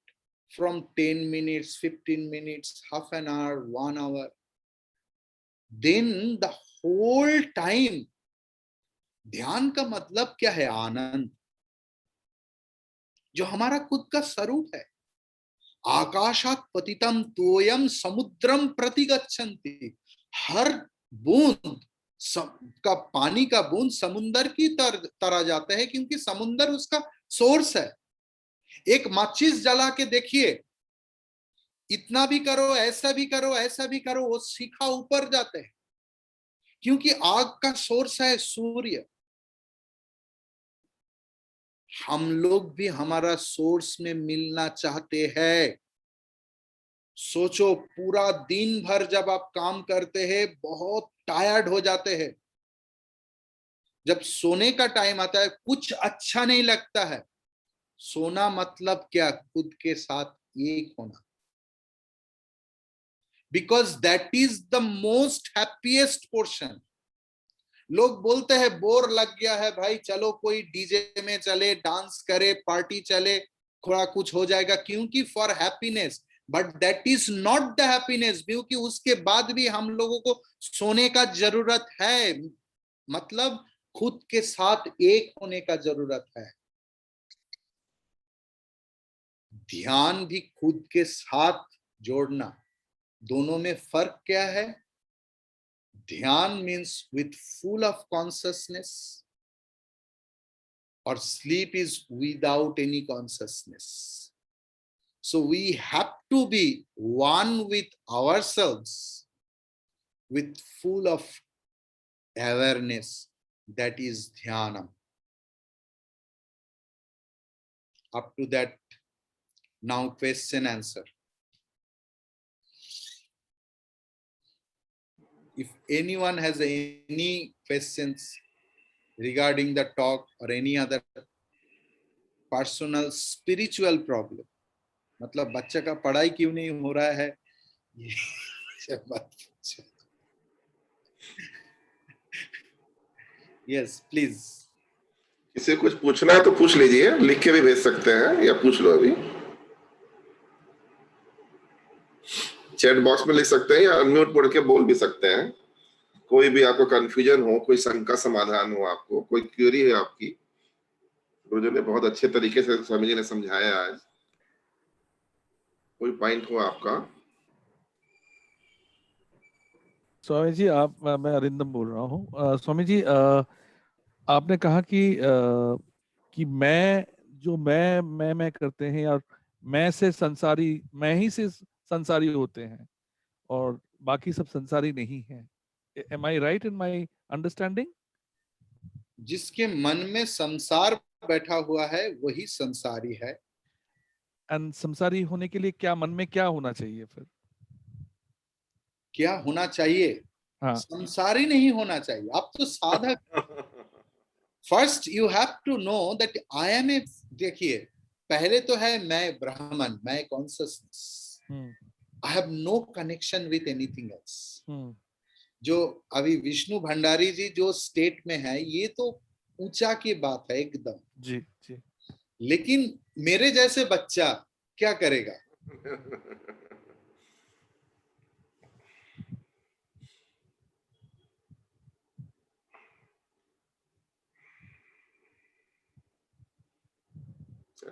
from 10 minutes 15 minutes half an hour 1 hour then the whole time ध्यान का मतलब क्या है आनंद जो हमारा खुद का स्वरूप है आकाशात पतितम तोयम समुद्रम प्रतिगच्छन्ति हर बूंद का पानी का बूंद समुद्र की तरह जाता है क्योंकि समुद्र उसका सोर्स है एक माचिस जला के देखिए इतना भी करो ऐसा भी करो ऐसा भी करो वो शिखा ऊपर जाते हैं क्योंकि आग का सोर्स है सूर्य हम लोग भी हमारा सोर्स में मिलना चाहते हैं सोचो पूरा दिन भर जब आप काम करते हैं बहुत टायर्ड हो जाते हैं जब सोने का टाइम आता है कुछ अच्छा नहीं लगता है सोना मतलब क्या खुद के साथ एक होना because that is the most happiest portion लोग बोलते हैं बोर लग गया है भाई चलो कोई डीजे में चले डांस करे पार्टी चले थोड़ा कुछ हो जाएगा क्योंकि for happiness but that is not the happiness क्योंकि उसके बाद भी हम लोगों को सोने का जरूरत है मतलब खुद के साथ एक होने का जरूरत है ध्यान भी खुद के साथ जोड़ना दोनों में फर्क क्या है ध्यान means with full of consciousness or sleep is without any consciousness so we have to be one with ourselves with full of awareness that is dhyanam. Up to that, now question answer. If anyone has any questions regarding the talk or any other personal spiritual problem, मतलब बच्चे का पढ़ाई क्यों नहीं हो रहा है, ये बात पूछो. Yes, please. किसी को कुछ पूछना है तो पूछ लीजिए, लिख के भी भेज सकते हैं या पूछ लो अभी. चैट बॉक्स में लिख सकते हैं या अनम्यूट पढ़ के बोल भी सकते हैं. कोई भी आपको कंफ्यूजन हो, कोई शंका समाधान हो, आपको कोई क्वेरी है आपकी, गुरुजी ने बहुत अच्छे तरीके से स्वामी जी ने समझाया आज. कोई पॉइंट हो आपका? स्वामी जी मैं अरिंदम बोल रहा हूँ. स्वामी जी आपने कहा कि मैं करते हैं और मैं से संसारी, मैं ही से संसारी होते हैं और बाकी सब संसारी नहीं है. Am I right in my understanding? जिसके मन में संसार बैठा हुआ है वही संसारी है. And संसारी होने के लिए क्या मन में क्या होना चाहिए फिर? क्या होना चाहिए? हाँ. संसारी नहीं होना चाहिए. आप तो साधक. First you have to know that I am a, देखिए पहले तो है मैं ब्राह्मण, मैं consciousness. I have no connection with anything else. जो अभी विष्णु भंडारी जी जो स्टेट में है, ये तो ऊंचा की बात है एकदम. जी जी. लेकिन मेरे जैसे बच्चा क्या करेगा?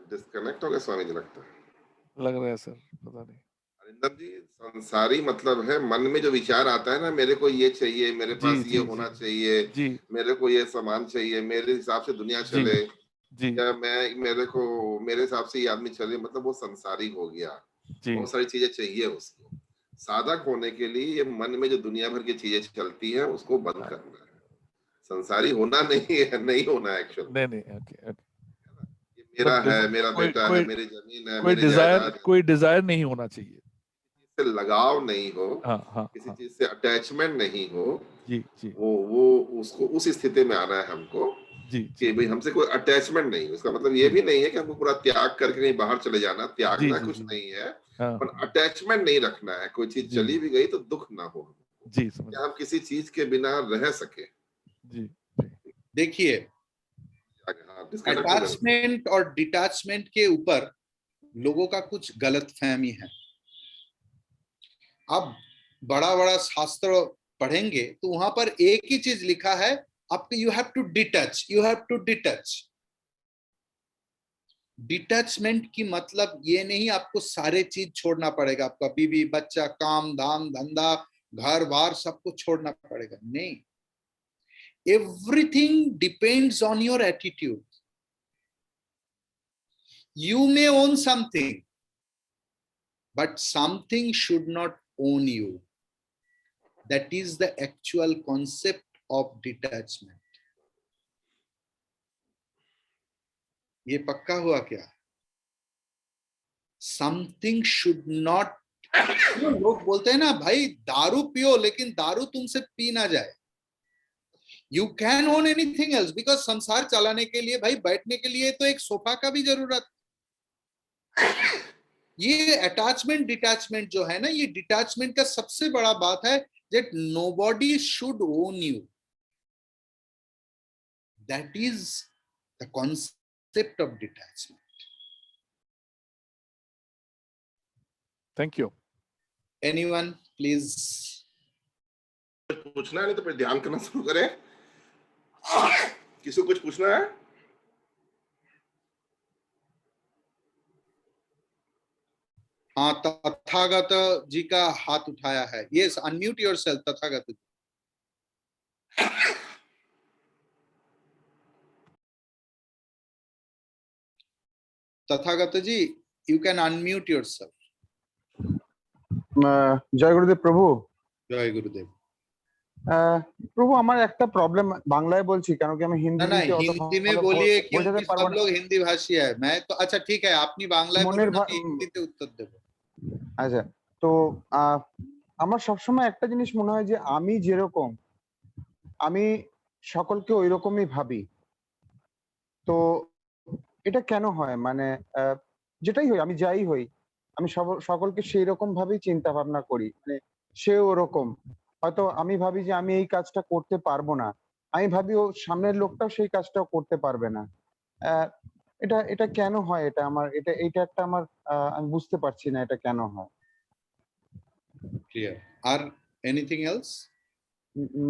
डिस्कनेक्ट हो गया स्वामी जी लगता है. लग रहा है सर, पता नहीं. अरिंदम जी, संसारी मतलब है मन में जो विचार आता है ना, मेरे को ये चाहिए, मेरे पास ये होना चाहिए, मेरे को ये सामान चाहिए, मेरे हिसाब से दुनिया चले, या मेरे हिसाब से ये आदमी चले, मतलब वो संसारी हो गया. बहुत सारी चीजें चाहिए उसको. साधक होने के लिए ये मन में जो दुनिया भर की चीजें चलती है उसको बंद करना है. संसारी होना नहीं है, नहीं होना एक्चुअल. नहीं. ओके. मेरा है, मेरा बेटा है, मेरी जमीन है, मेरी जायदाद, कोई डिजायर नहीं होना चाहिए. से लगाव नहीं हो, किसी चीज से अटैचमेंट नहीं हो. वो उसको उस स्थिति में आना है हमको कि भाई हमसे कोई अटैचमेंट नहीं. उसका मतलब ये भी नहीं है कि हमको पूरा त्याग करके कहीं बाहर चले जाना. त्यागना कुछ नहीं है, पर अटैचमेंट नहीं रखना है. कोई चीज चली भी गई तो दुख ना हो कि हम किसी चीज के बिना रह सके. देखिए, अटैचमेंट और डिटैचमेंट के ऊपर लोगों का कुछ गलत फहमी है. अब बड़ा बड़ा शास्त्र पढ़ेंगे तो वहां पर एक ही चीज लिखा है, आपको you have to detach, you have to detach. Detachment की मतलब ये नहीं आपको सारे चीज छोड़ना पड़ेगा. आपका बीवी बच्चा, काम धाम धंधा, घर बार सबको छोड़ना पड़ेगा. नहीं, everything depends on your attitude. You may own something, but something should not own you. That is the actual concept of detachment. ये पक्का हुआ क्या? Something should not. लोग बोलते हैं ना भाई दारू पियो लेकिन दारू तुमसे पी ना जाए. You can own anything else because संसार चलाने के लिए भाई बैठने के लिए तो एक सोफा का भी जरूरत. ये अटैचमेंट डिटैचमेंट जो है ना, ये डिटैचमेंट का सबसे बड़ा बात है that nobody should own you. That is the concept of detachment. Thank you. Anyone, please. पूछना है नहीं तो फिर ध्यान करना शुरू करें. किसी को कुछ पूछना है? हाँ, तथागत जी का हाथ उठाया है. Yes, unmute yourself, Tathagata ji. Tathagata ji, you can unmute yourself. जय गुरुदेव प्रभु. जय गुरुदेव. প্রভু আমার একটা প্রবলেম, বাংলায় বলছি কেন কি আমি ना হিন্দি ना অত हिंदी में ভালো बोलिए বোঝাতে क्योंकि পারবো सब না। लोग हिंदी भाषी है। मैं तो अच्छा ठीक है, আপনি বাংলায় মনের বলুন, আমি হিন্দিতে উত্তর দেব। আচ্ছা, তো আমার সবসময় একটা জিনিস মনে হয় যে আমি যেরকম, আমি সকলকে ওইরকমই ভাবি। তো এটা কেন হয়? মানে যেটাই হই, আমি যাই হই, আমি সকলকে সেই রকম ভাবেই চিন্তা ভাবনা করি। মানে সে ওরকম। হয়তো আমি ভাবি যে আমি এই কাজটা করতে পারবো না। আমি ভাবি ও সামনের লোকটাও সেই কাজটাও করতে পারবে না। আহ, এটা এটা কেন হয়? এটা একটা আমার আমি বুঝতে পারছি না এটা কেন হয়। क्लियर। और एनीथिंग एल्स?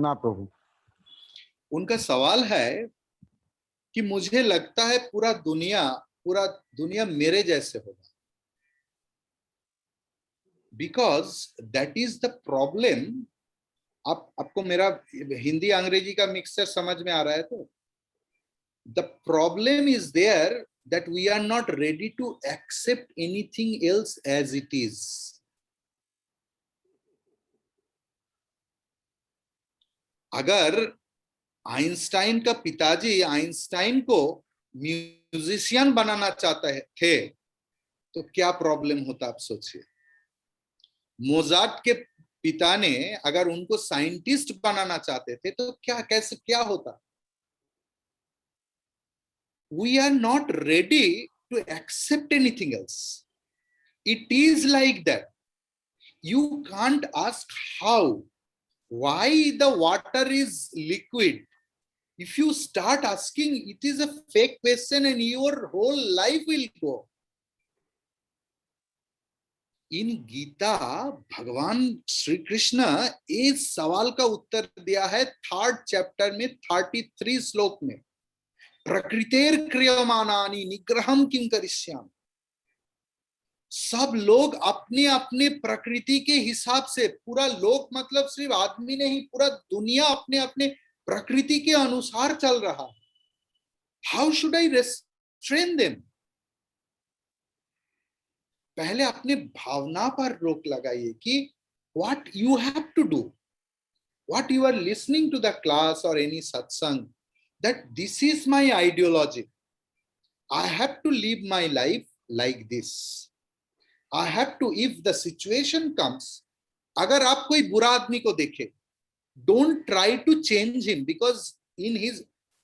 না প্রভু। उनका सवाल है कि मुझे लगता है पूरा दुनिया मेरे जैसे होगा, because that is the problem. आपको मेरा हिंदी अंग्रेजी का मिक्सचर समझ में आ रहा है? तो the problem is there that we are not ready to accept anything else as it is. अगर आइंस्टाइन का पिताजी आइंस्टाइन को म्यूजिशियन बनाना चाहते थे तो क्या प्रॉब्लम होता, आप सोचिए। मोजार्ट के पिता ने अगर उनको साइंटिस्ट बनाना चाहते थे तो क्या होता। We are not ready to accept anything else. It is like that. You can't ask how, why the water is liquid. If you start asking, it is a fake question and your whole life will go. इन गीता भगवान श्री कृष्ण इस सवाल का उत्तर दिया है 3rd चैप्टर में 33 श्लोक में। प्रकृतेर क्रियमाणानि निग्रहम किं करिष्यामि। सब लोग अपने अपने प्रकृति के हिसाब से, पूरा लोक मतलब सिर्फ आदमी नहीं, पूरा दुनिया अपने अपने प्रकृति के अनुसार चल रहा है। How should I restrain them? पहले अपने भावना पर रोक लगाइए कि what you have to do, what you are listening to the class or any satsang, that this is my ideology. I have to live my life like this. I have to, if the situation comes, अगर आप कोई बुरा आदमी को देखे, don't try to change him because in his,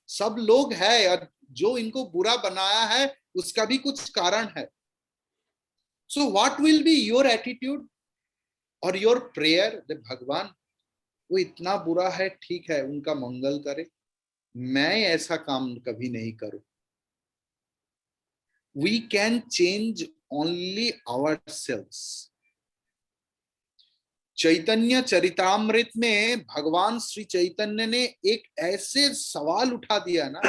सब लोग है और जो इनको बुरा बनाया है उसका भी कुछ कारण है। So what will be your attitude or your prayer? that भगवान वो इतना बुरा है, ठीक है, उनका मंगल करे, मैं ऐसा काम कभी नहीं करूं। We can change only ourselves. चैतन्य चरितामृत में भगवान श्री चैतन्य ने एक ऐसे सवाल उठा दिया ना,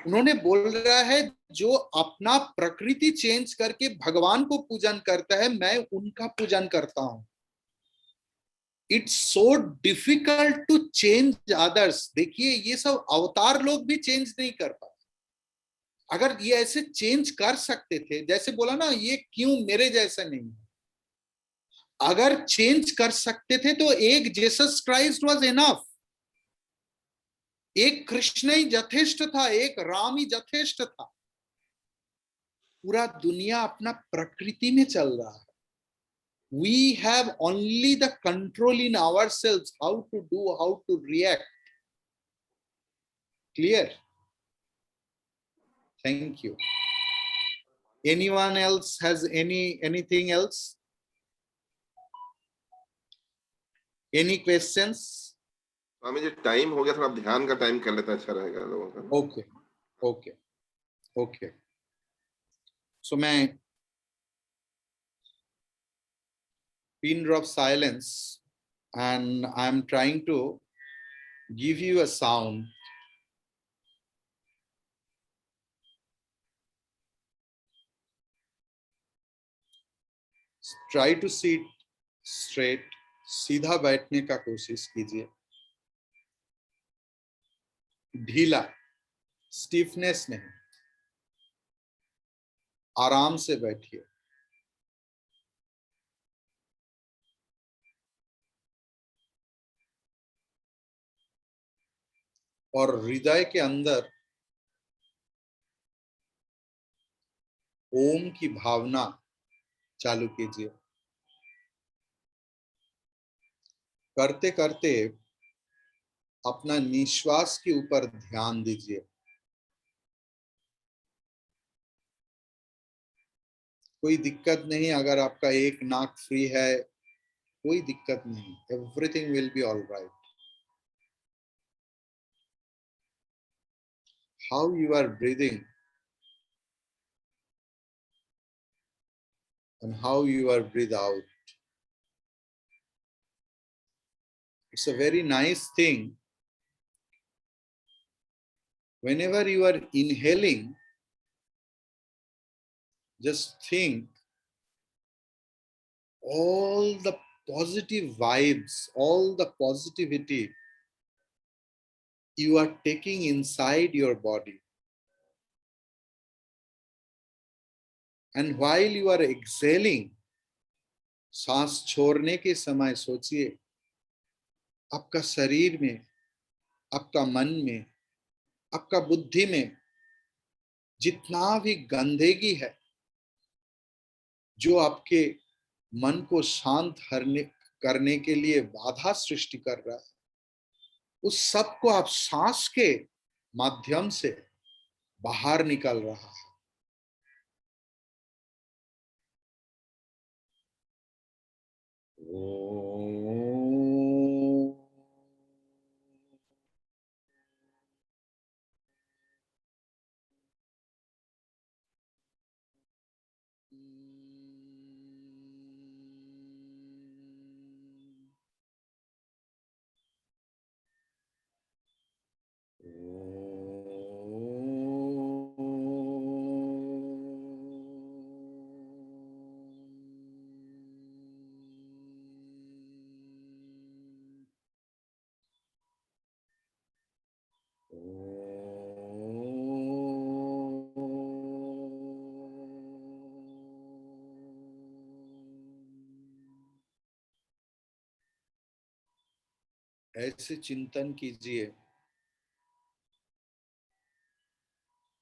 उन्होंने बोल रहा है जो अपना प्रकृति चेंज करके भगवान को पूजन करता है, मैं उनका पूजन करता हूं। It's so difficult to change others. देखिए ये सब अवतार लोग भी चेंज नहीं कर पाते। अगर ये ऐसे चेंज कर सकते थे, जैसे बोला ना, ये क्यों मेरे जैसा नहीं, अगर चेंज कर सकते थे तो एक जीसस क्राइस्ट वाज इनफ। एक कृष्ण ही यथेष्ट था, एक राम ही यथेष्ट था। पूरा दुनिया अपना प्रकृति में चल रहा है। We have only the control in ourselves, how to do, how to react. Clear? Thank you. Anyone else has anything else? Any questions? Swami ji time हो गया, थोड़ा ध्यान का टाइम कर लेता अच्छा रहेगा लोगों का। Okay, okay, okay. So मैं pin drop silence and I'm trying to give you a sound. Try to sit straight, सीधा बैठने का कोशिश कीजिए, ढीला, स्टिफनेस नहीं, आराम से बैठिए। और हृदय के अंदर ओम की भावना चालू कीजिए। करते करते अपना निश्वास के ऊपर ध्यान दीजिए। कोई दिक्कत नहीं अगर आपका एक नाक फ्री है, कोई दिक्कत नहीं, everything will be all right. How you are breathing and how you are breathe out. It's a very nice thing. Whenever you are inhaling, just think all the positive vibes, all the positivity you are taking inside your body. And while you are exhaling, सांस छोड़ने के समय सोचिए आपका शरीर में, आपका मन में, आपका बुद्धि में जितना भी गंदगी है जो आपके मन को शांत करने के लिए बाधा सृष्टि कर रहा है, उस सब को आप सांस के माध्यम से बाहर निकल रहा है। ऐसे चिंतन कीजिए,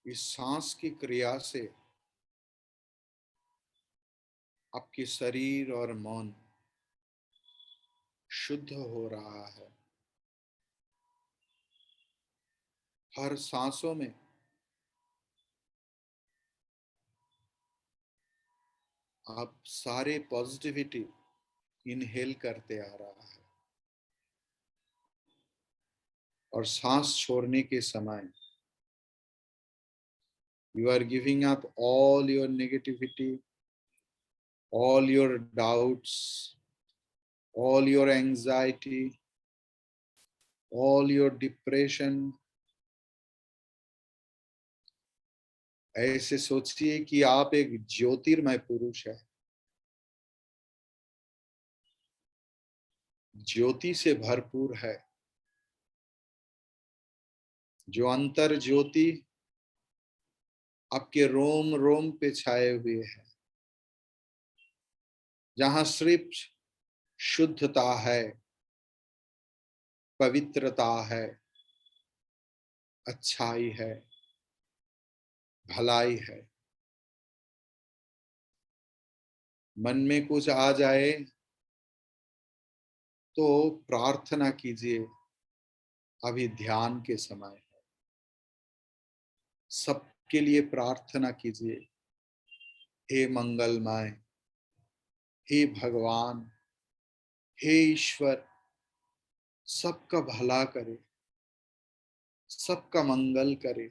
इस सांस की क्रिया से आपके शरीर और मन शुद्ध हो रहा है। हर सांसों में आप सारे पॉजिटिविटी इनहेल करते आ रहा है और सांस छोड़ने के समय you are giving up all your negativity, all your doubts, all your anxiety, all your depression. ऐसे सोचिए कि आप एक ज्योतिर्मय पुरुष है, ज्योति से भरपूर है, जो अंतर ज्योति आपके रोम रोम पे छाए हुए है, जहां सिर्फ शुद्धता है, पवित्रता है, अच्छाई है, भलाई है। मन में कुछ आ जाए तो प्रार्थना कीजिए, अभी ध्यान के समय है। सबके लिए प्रार्थना कीजिए, हे मंगलमय, हे भगवान, हे ईश्वर, सबका भला करे, सबका मंगल करे।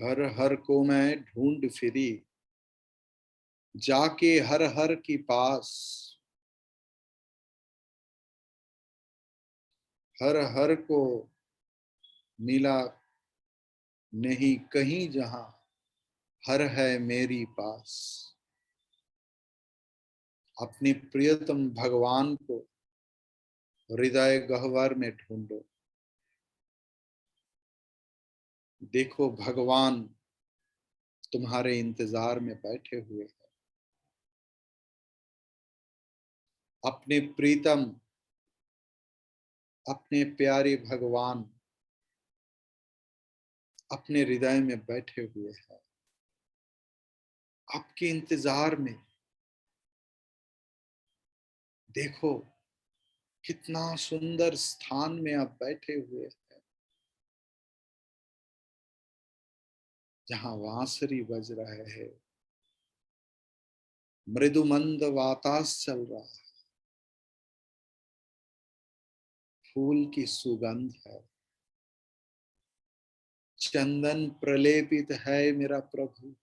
हर हर को मैं ढूंढ फिरी, जाके हर हर की पास। हर हर को मिला नहीं कहीं जहां हर है मेरी पास। अपने प्रियतम भगवान को हृदय गह्वर में ढूंढो। देखो भगवान तुम्हारे इंतजार में बैठे हुए हैं। अपने प्रीतम, अपने प्यारे भगवान अपने हृदय में बैठे हुए हैं, आपके इंतजार में। देखो कितना सुंदर स्थान में आप बैठे हुए हैं, जहां बांसुरी बज रहे हैं, मृदु मंद वातास चल रहा है, फूल की सुगंध है, चंदन प्रलेपित है। मेरा प्रभु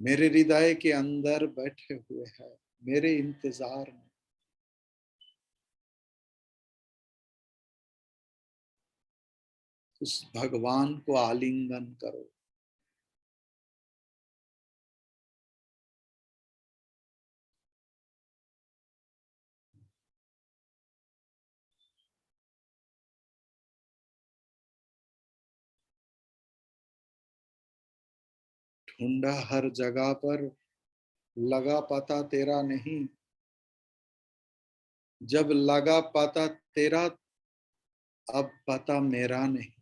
मेरे हृदय के अंदर बैठे हुए हैं, मेरे इंतजार में। उस भगवान को आलिंगन करो। ढूंढा हर जगह पर, लगा पता तेरा नहीं। जब लगा पता तेरा, अब पता मेरा नहीं।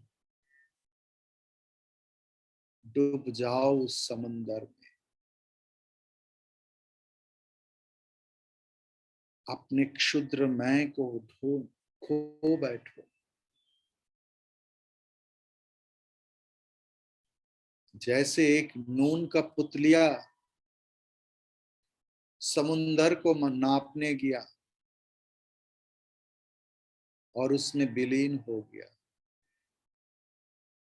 डूब जाओ उस समंदर में, अपने क्षुद्र मैं को ढूंढ खो बैठो। जैसे एक नून का पुतलिया समुंदर को नापने गया और उसमें विलीन हो गया,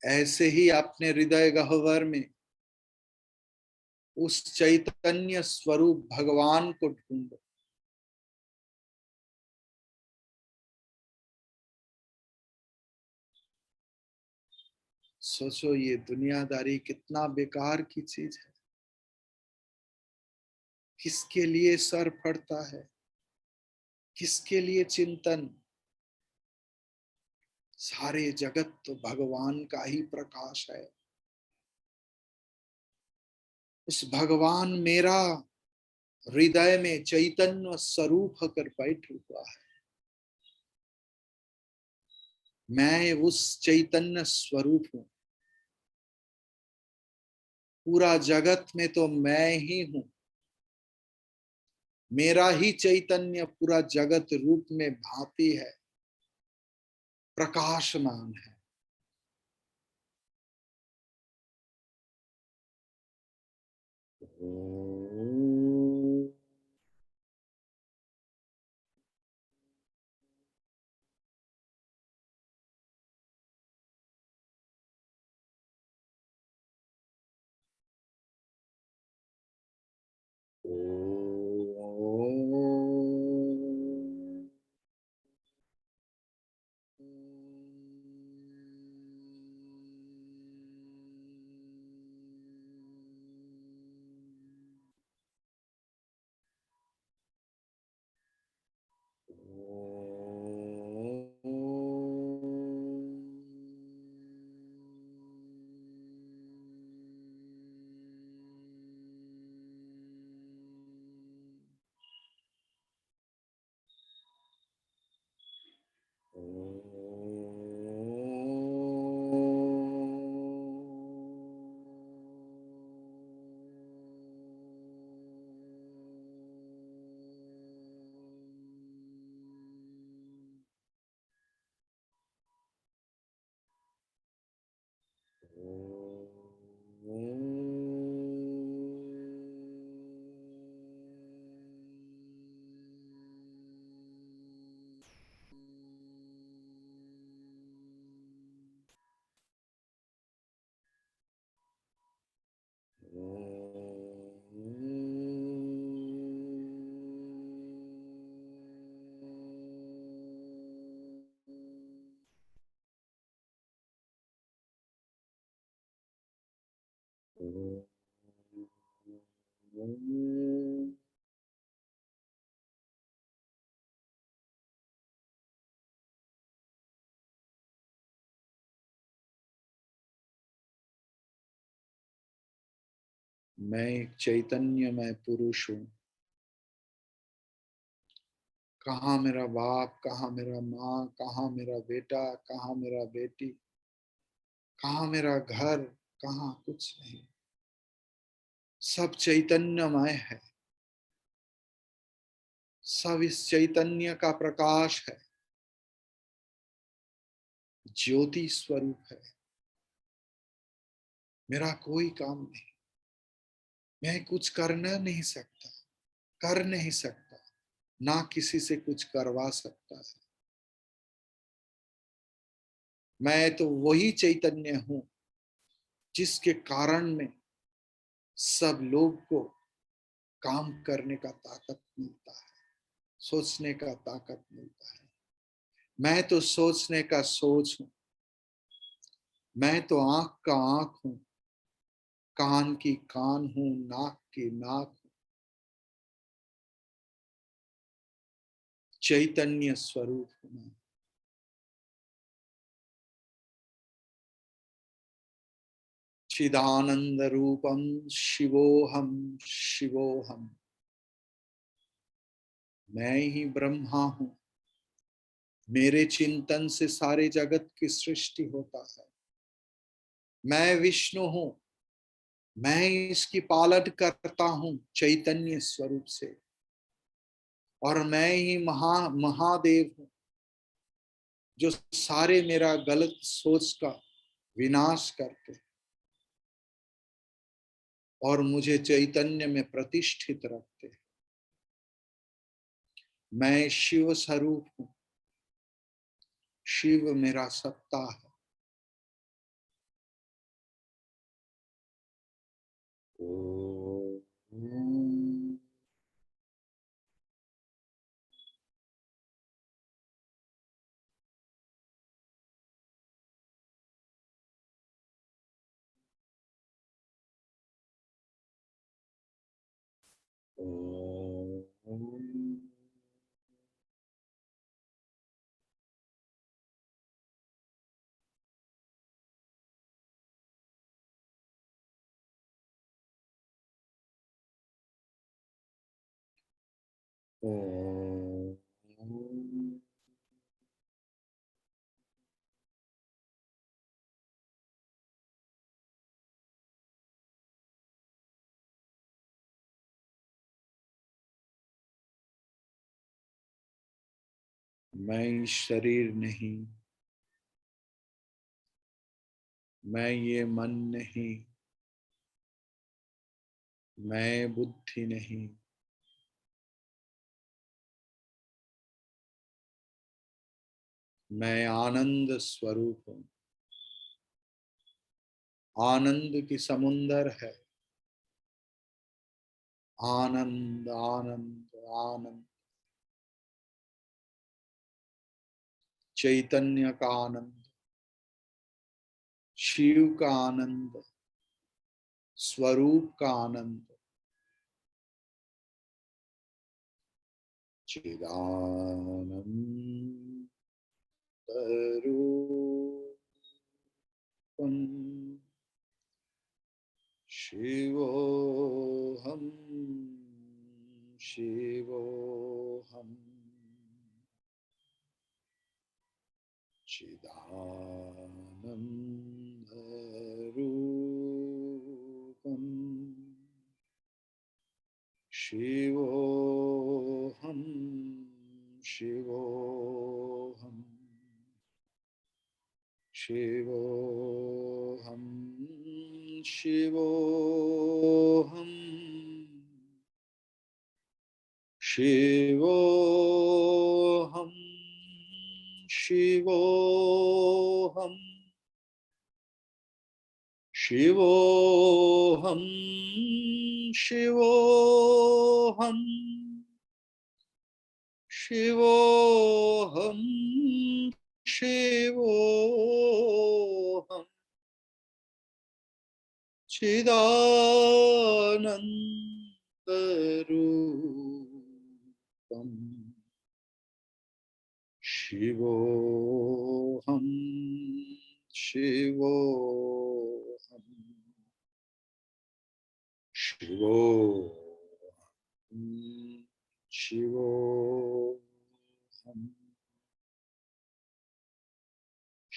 ऐसे ही अपने हृदय गह्वर में उस चैतन्य स्वरूप भगवान को ढूंढो। सोचो ये दुनियादारी कितना बेकार की चीज है। किसके लिए सर फटता है, किसके लिए चिंतन। सारे जगत तो भगवान का ही प्रकाश है। उस भगवान मेरा हृदय में चैतन्य स्वरूप होकर बैठ हुआ है। मैं उस चैतन्य स्वरूप हूं। पूरा जगत में तो मैं ही हूं। मेरा ही चैतन्य पूरा जगत रूप में भाती है, प्रकाशमान है। ओम। मैं एक चैतन्यमय पुरुष हूँ। कहाँ मेरा बाप, कहाँ मेरा माँ, कहाँ मेरा बेटा, कहाँ मेरा बेटी, कहाँ मेरा घर, कहाँ कुछ नहीं। सब चैतन्यमय है। सब इस चैतन्य का प्रकाश है, ज्योति स्वरूप है। मेरा कोई काम नहीं। मैं कुछ करना नहीं सकता, कर नहीं सकता, ना किसी से कुछ करवा सकता है। मैं तो वही चैतन्य हूं जिसके कारण में सब लोग को काम करने का ताकत मिलता है, सोचने का ताकत मिलता है। मैं तो सोचने का सोच हूं। मैं तो आंख का आंख हूं, कान की कान हूं, नाक की नाक हूं। चैतन्य स्वरूप हूं मैं। चिदानंद रूपम शिवोहम शिवोहम। मैं ही ब्रह्मा हूं। मेरे चिंतन से सारे जगत की सृष्टि होता है। मैं विष्णु हूं। मैं इसकी पालन करता हूं चैतन्य स्वरूप से। और मैं ही महादेव हूं जो सारे मेरा गलत सोच का विनाश करते और मुझे चैतन्य में प्रतिष्ठित रखते। मैं शिव स्वरूप हूं। शिव मेरा सत्ता है। ओम। ओम। ओम। मैं शरीर नहीं। मैं ये मन नहीं। मैं बुद्धि नहीं। मैं आनंद स्वरूप हूं। आनंद की समुंदर है। आनंद आनंद आनंद। चैतन्य का आनंद, शिव का आनंद, स्वरूप का आनंद। चिदानंद रूपम शिवोहम शिवोहम। चिदानंद रूपम शिवोहम शिवोहम शिवोहम शिवोहम शिवोहम शिवोहम शिवोहम शिवोहम शिवोहम शिवोहम। चिदानंद शिवोऽहं शिवोऽहं शिवोऽहं शिवोऽहं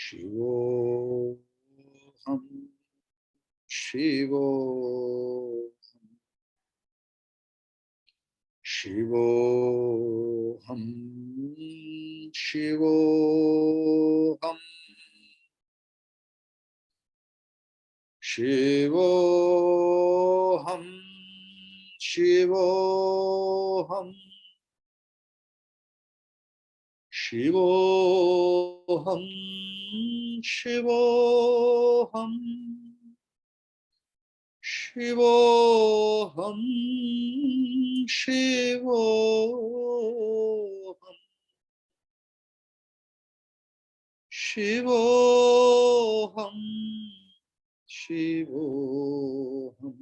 शिवोऽहं शिवोऽहं शिवोऽहं शिवोऽहं शिवोऽहं शिवोऽहं शिवोऽहं शिवोऽहं शिवोऽहं शिवोऽहं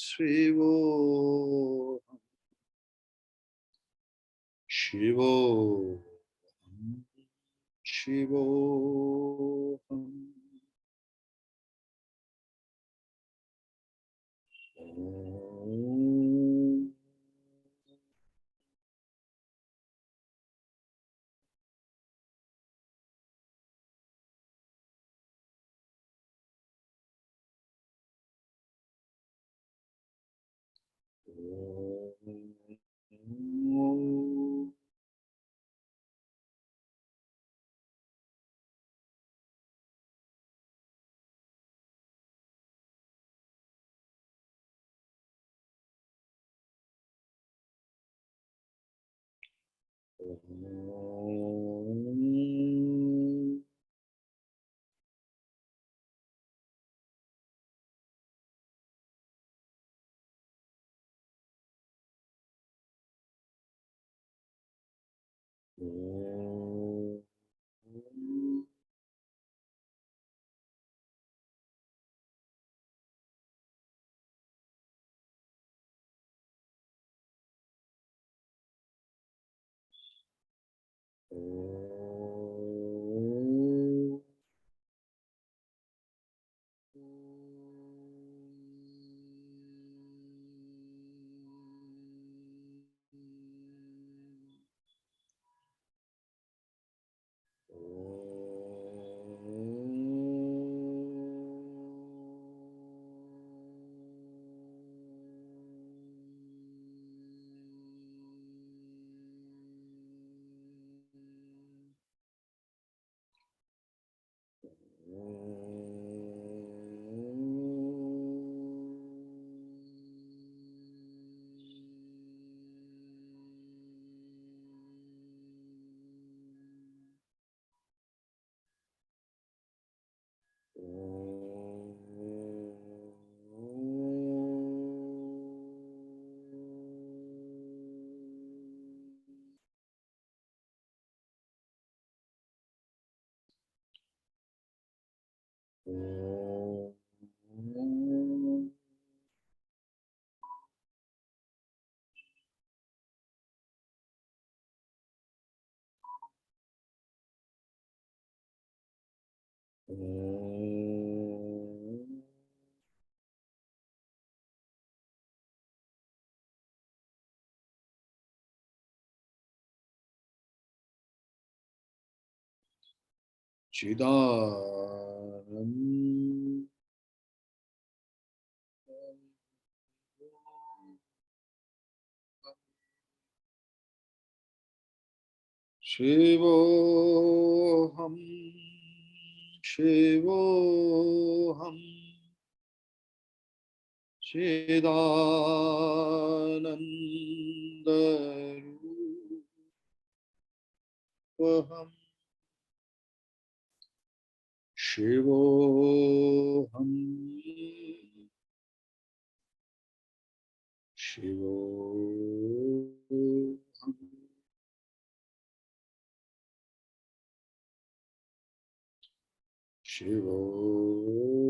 शिवोऽहं शिवोऽहं शिवोऽहं शिवोऽहं ॐ चिदानंद शिवोऽहं शिवोऽहं चिदानन्दरूपहं शिवोऽहं शिवोऽहं शिवोऽहं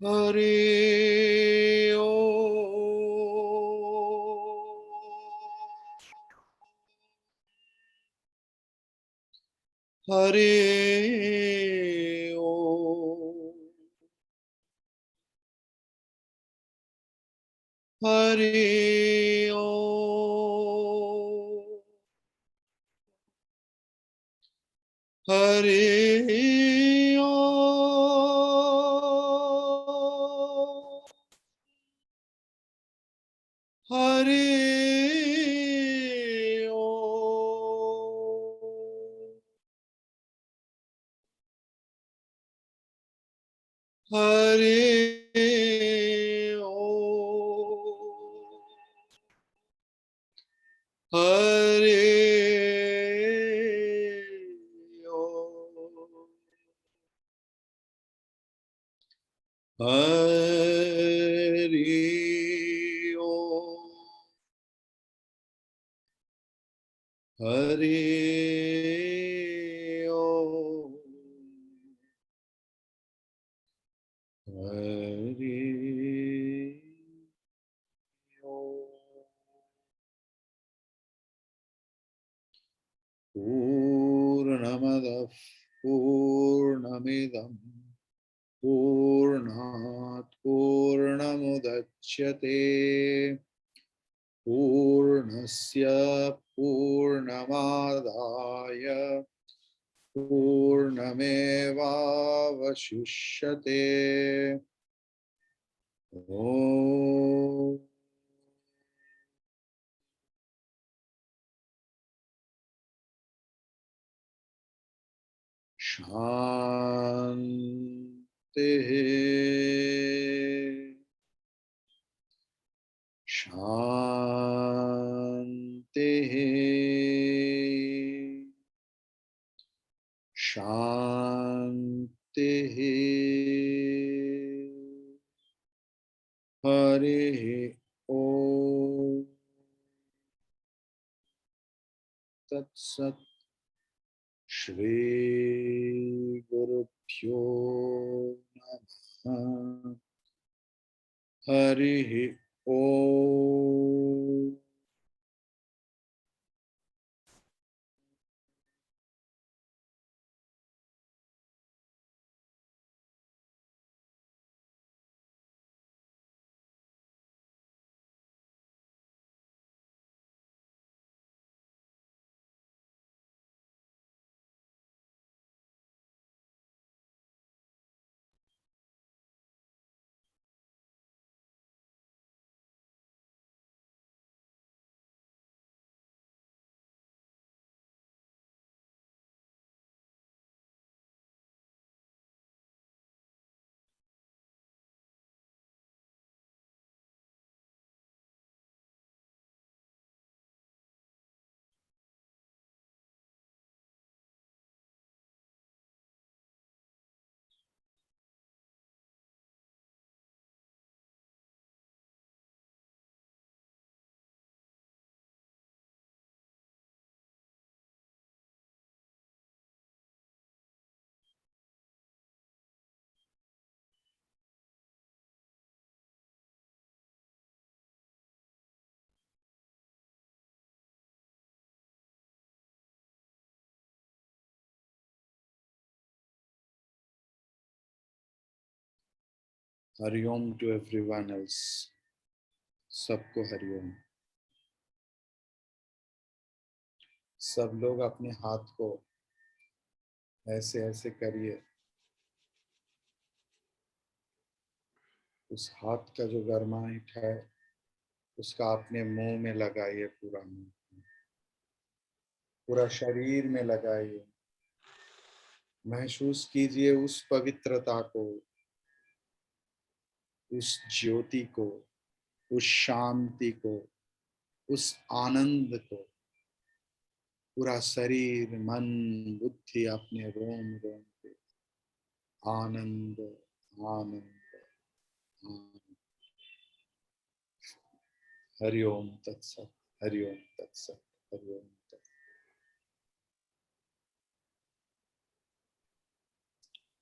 हरि ओम हरि ओम हरि ओम हरि ओम हरि ओम हरि ओम हरि ओम हरि ओम हरि ओम हरि ओम पूर्णमदः पूर्णमिदं पूर्णात् पूर्णमुदच्यते पूर्णस्य पूर्णमादाय पूर्णमेवावशिष्यते ॐ शान्तिः शान्तिः शान्तिः हरिः ॐ तत्सत् श्री गुरुभ्यो नमः हरिः ॐ हरिओम टू एवरीवन एल्स सबको हरिओम सब लोग अपने हाथ को ऐसे ऐसे करिए उस हाथ का जो गर्माहट है उसका अपने मुंह में लगाइए पूरा शरीर में लगाइए महसूस कीजिए उस पवित्रता को उस ज्योति को उस शांति को उस आनंद को पूरा शरीर मन बुद्धि अपने रोम रोम पे आनंद आनंद आनंद हरिओम तत्सत हरिओम तत्सत हरिओम तत्सत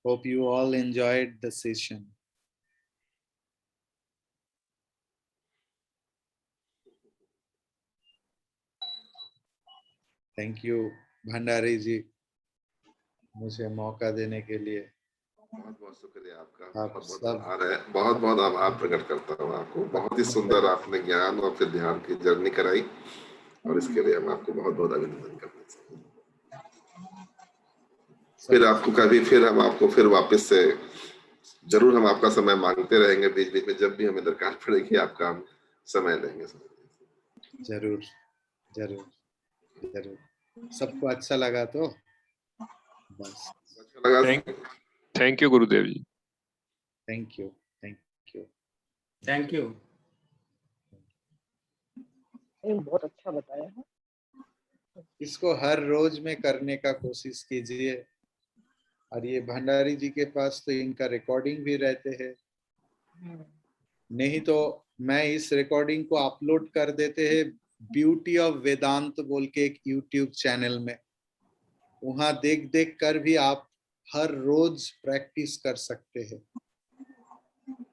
Hope you all enjoyed the session. Thank you Bhandari ji, मुझे मौका देने के लिए। बहुत बहुत शुक्रिया आपका, आप बहुत बहुत सब आभार है, बहुत बहुत आभार प्रकट करता हूँ आपको। बहुत ही सुंदर आपने ज्ञान और फिर ध्यान की जर्नी कराई, और इसके लिए हम आपको बहुत बहुत अभिनंदन करना चाहिए। फिर आपको कभी फिर हम आपको फिर वापस से जरूर हम आपका समय मांगते रहेंगे, बीच बीच में जब भी हमें दरकार पड़ेगी आपका हम समय लेंगे। जरूर जरूर जरूर। सबको अच्छा लगा तो बस। अच्छा लगा। Thank you Gurudev ji. Thank you thank you thank you. बहुत अच्छा बताया है। इसको हर रोज में करने का कोशिश कीजिए। और ये भंडारी जी के पास तो इनका रिकॉर्डिंग भी रहते हैं, नहीं तो मैं इस रिकॉर्डिंग को अपलोड कर देते हैं ब्यूटी ऑफ वेदांत बोल के एक यूट्यूब चैनल में। वहां देख देख कर भी आप हर रोज प्रैक्टिस कर सकते हैं।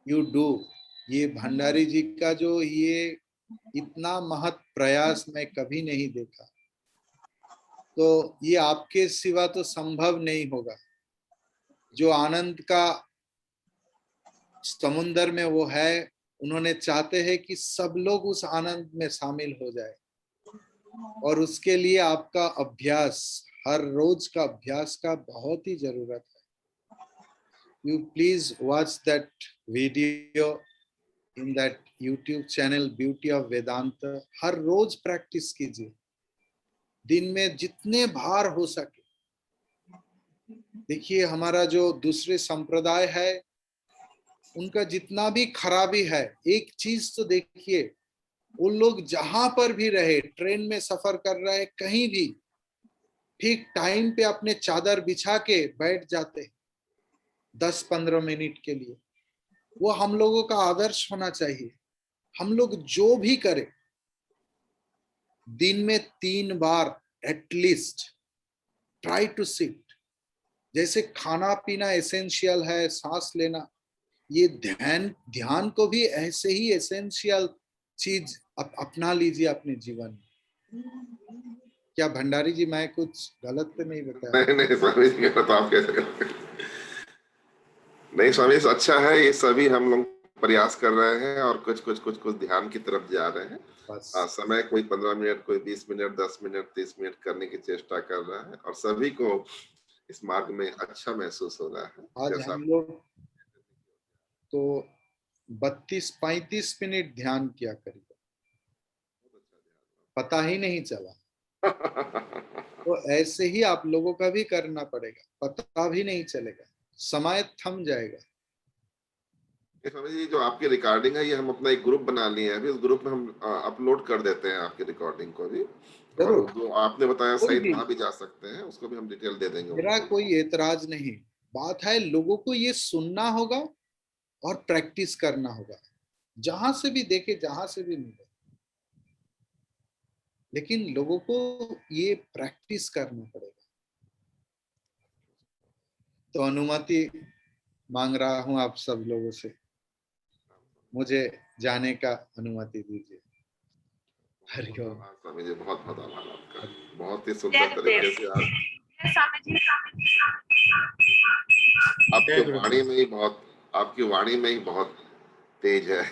You do. ये भंडारी जी का जो ये इतना महत प्रयास मैं कभी नहीं देखा, तो ये आपके सिवा तो संभव नहीं होगा। जो आनंद का समुंदर में वो है, उन्होंने चाहते हैं कि सब लोग उस आनंद में शामिल हो जाए, और उसके लिए आपका अभ्यास, हर रोज का अभ्यास का बहुत ही जरूरत है। You please watch that video in that YouTube channel beauty of Vedanta. हर रोज प्रैक्टिस कीजिए, दिन में जितने बार हो सके। देखिए हमारा जो दूसरे संप्रदाय है, उनका जितना भी खराबी है, एक चीज तो देखिए, वो लोग जहां पर भी रहे, ट्रेन में सफर कर रहे, कहीं भी ठीक टाइम पे अपने चादर बिछा के बैठ जाते 10-15 मिनट के लिए। वो हम लोगों का आदर्श होना चाहिए। हम लोग जो भी करें, दिन में 3 बार एटलीस्ट ट्राई टू सिट। जैसे खाना पीना एसेंशियल है, सांस लेना, ये ध्यान को भी ऐसे ही एसेंशियल चीज अपना लीजिए अपने जीवन में। क्या भंडारी जी मैं कुछ गलत तो नहीं बताया? नहीं स्वामी जी, तो आप कैसे करते? नहीं स्वामी, अच्छा है, ये सभी हम लोग प्रयास कर रहे हैं और कुछ ध्यान की तरफ जा रहे हैं। समय कोई 15 मिनट, कोई 20 मिनट, 10 मिनट, 30 मिनट करने की चेष्टा कर रहा है, और सभी को इस मार्ग में अच्छा महसूस हो रहा है। आज हम लोग तो 32-35 मिनट ध्यान किया करिए, पता ही नहीं चला। तो ऐसे ही आप लोगों का भी करना पड़ेगा, पता भी नहीं चलेगा, समय थम जाएगा। स्वामी जी, जो आपकी रिकॉर्डिंग है, ये हम अपना एक ग्रुप बना लिए हैं, अभी उस ग्रुप में हम अपलोड कर देते हैं आपकी रिकॉर्डिंग को भी। और जो आपने बताया सहित वहां भी जा सकते हैं, उसको भी हम डिटेल दे देंगे। मेरा कोई एतराज नहीं, बात है लोगों को ये सुनना होगा और प्रैक्टिस करना होगा, जहां से भी देखे, जहां से भी मिले, लेकिन लोगों को ये प्रैक्टिस करना पड़ेगा। तो अनुमति मांग रहा हूं आप सब लोगों से, मुझे जाने का अनुमति दीजिए। हरिओम। स्वामी जी बहुत बहुत आभार आपका, बहुत ही सुंदर तरीके से आपकी वाणी में ही बहुत तेज है।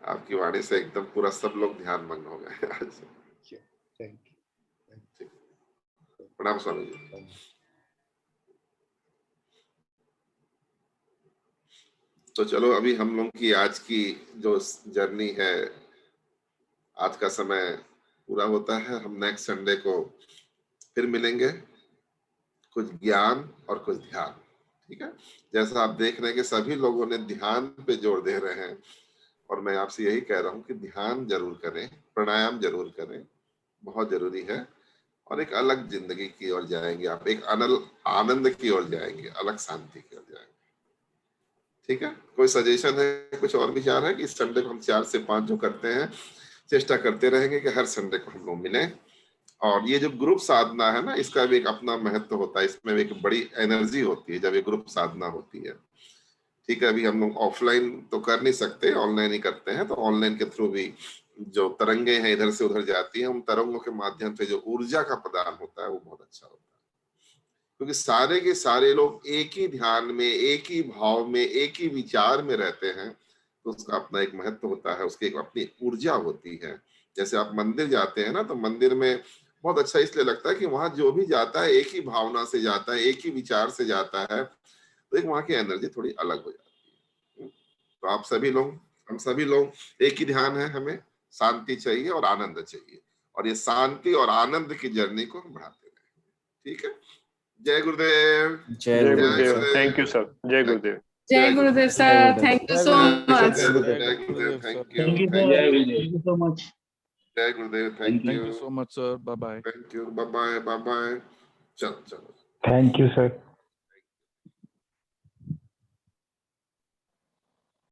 आपकी वाणी से एकदम पूरा सब लोग ध्यान मग्न हो गए आज। Thank you. प्रणाम स्वामी जी। तो चलो, अभी हम लोग की आज की जो जर्नी है, आज का समय पूरा होता है। हम नेक्स्ट संडे को फिर मिलेंगे, कुछ ज्ञान और कुछ ध्यान। ठीक है, जैसा आप देख रहे हैं कि सभी लोगों ने ध्यान पे जोर दे रहे हैं, और मैं आपसे यही कह रहा हूं कि ध्यान जरूर करें, प्राणायाम जरूर करें, बहुत जरूरी है। और एक अलग जिंदगी की ओर जाएंगे आप, एक आनंद की ओर जाएंगे, अलग शांति की ओर जाएंगे। ठीक है, कोई सजेशन है, कुछ और विचार है कि इस संडे को हम 4 से 5 जो करते हैं, चेष्टा करते रहेंगे कि हर संडे को हम लोग मिलें। और ये जो ग्रुप साधना है ना, इसका भी एक अपना महत्व होता है, इसमें एक बड़ी एनर्जी होती है जब ये ग्रुप साधना होती है। ठीक है, अभी हम लोग ऑफलाइन तो कर नहीं सकते, ऑनलाइन ही करते हैं, तो ऑनलाइन के थ्रू भी जो तरंगे हैं इधर से उधर जाती हैं, उन तरंगों के माध्यम से जो ऊर्जा का प्रदान होता है वो बहुत अच्छा होता है, क्योंकि सारे के सारे लोग एक ही ध्यान में, एक ही भाव में, एक ही विचार में रहते हैं, तो उसका अपना एक महत्व होता है, उसकी एक अपनी ऊर्जा होती है। जैसे आप मंदिर जाते हैं ना, तो मंदिर में बहुत अच्छा इसलिए लगता है कि वहां जो भी जाता है एक ही भावना से जाता है, एक ही विचार से जाता है, तो एक वहां की एनर्जी थोड़ी अलग हो जाती है। तो आप सभी लोग, हम सभी लोग एक ही ध्यान है, हमें शांति चाहिए और आनंद चाहिए, और ये शांति और आनंद की जर्नी को हम बढ़ाते रहें। ठीक है, जय गुरुदेव। जय गुरुदेव, थैंक यू सर, जय गुरुदेव। जय गुरुदेव sir, thank you so much. जय गुरुदेव, thank you, Thank you, thank sir. You, Thank you so much. जय गुरुदेव, Thank thank thank you you, so much sir, bye bye. Thank you, bye bye, bye bye. चलो चलो। Thank you, sir.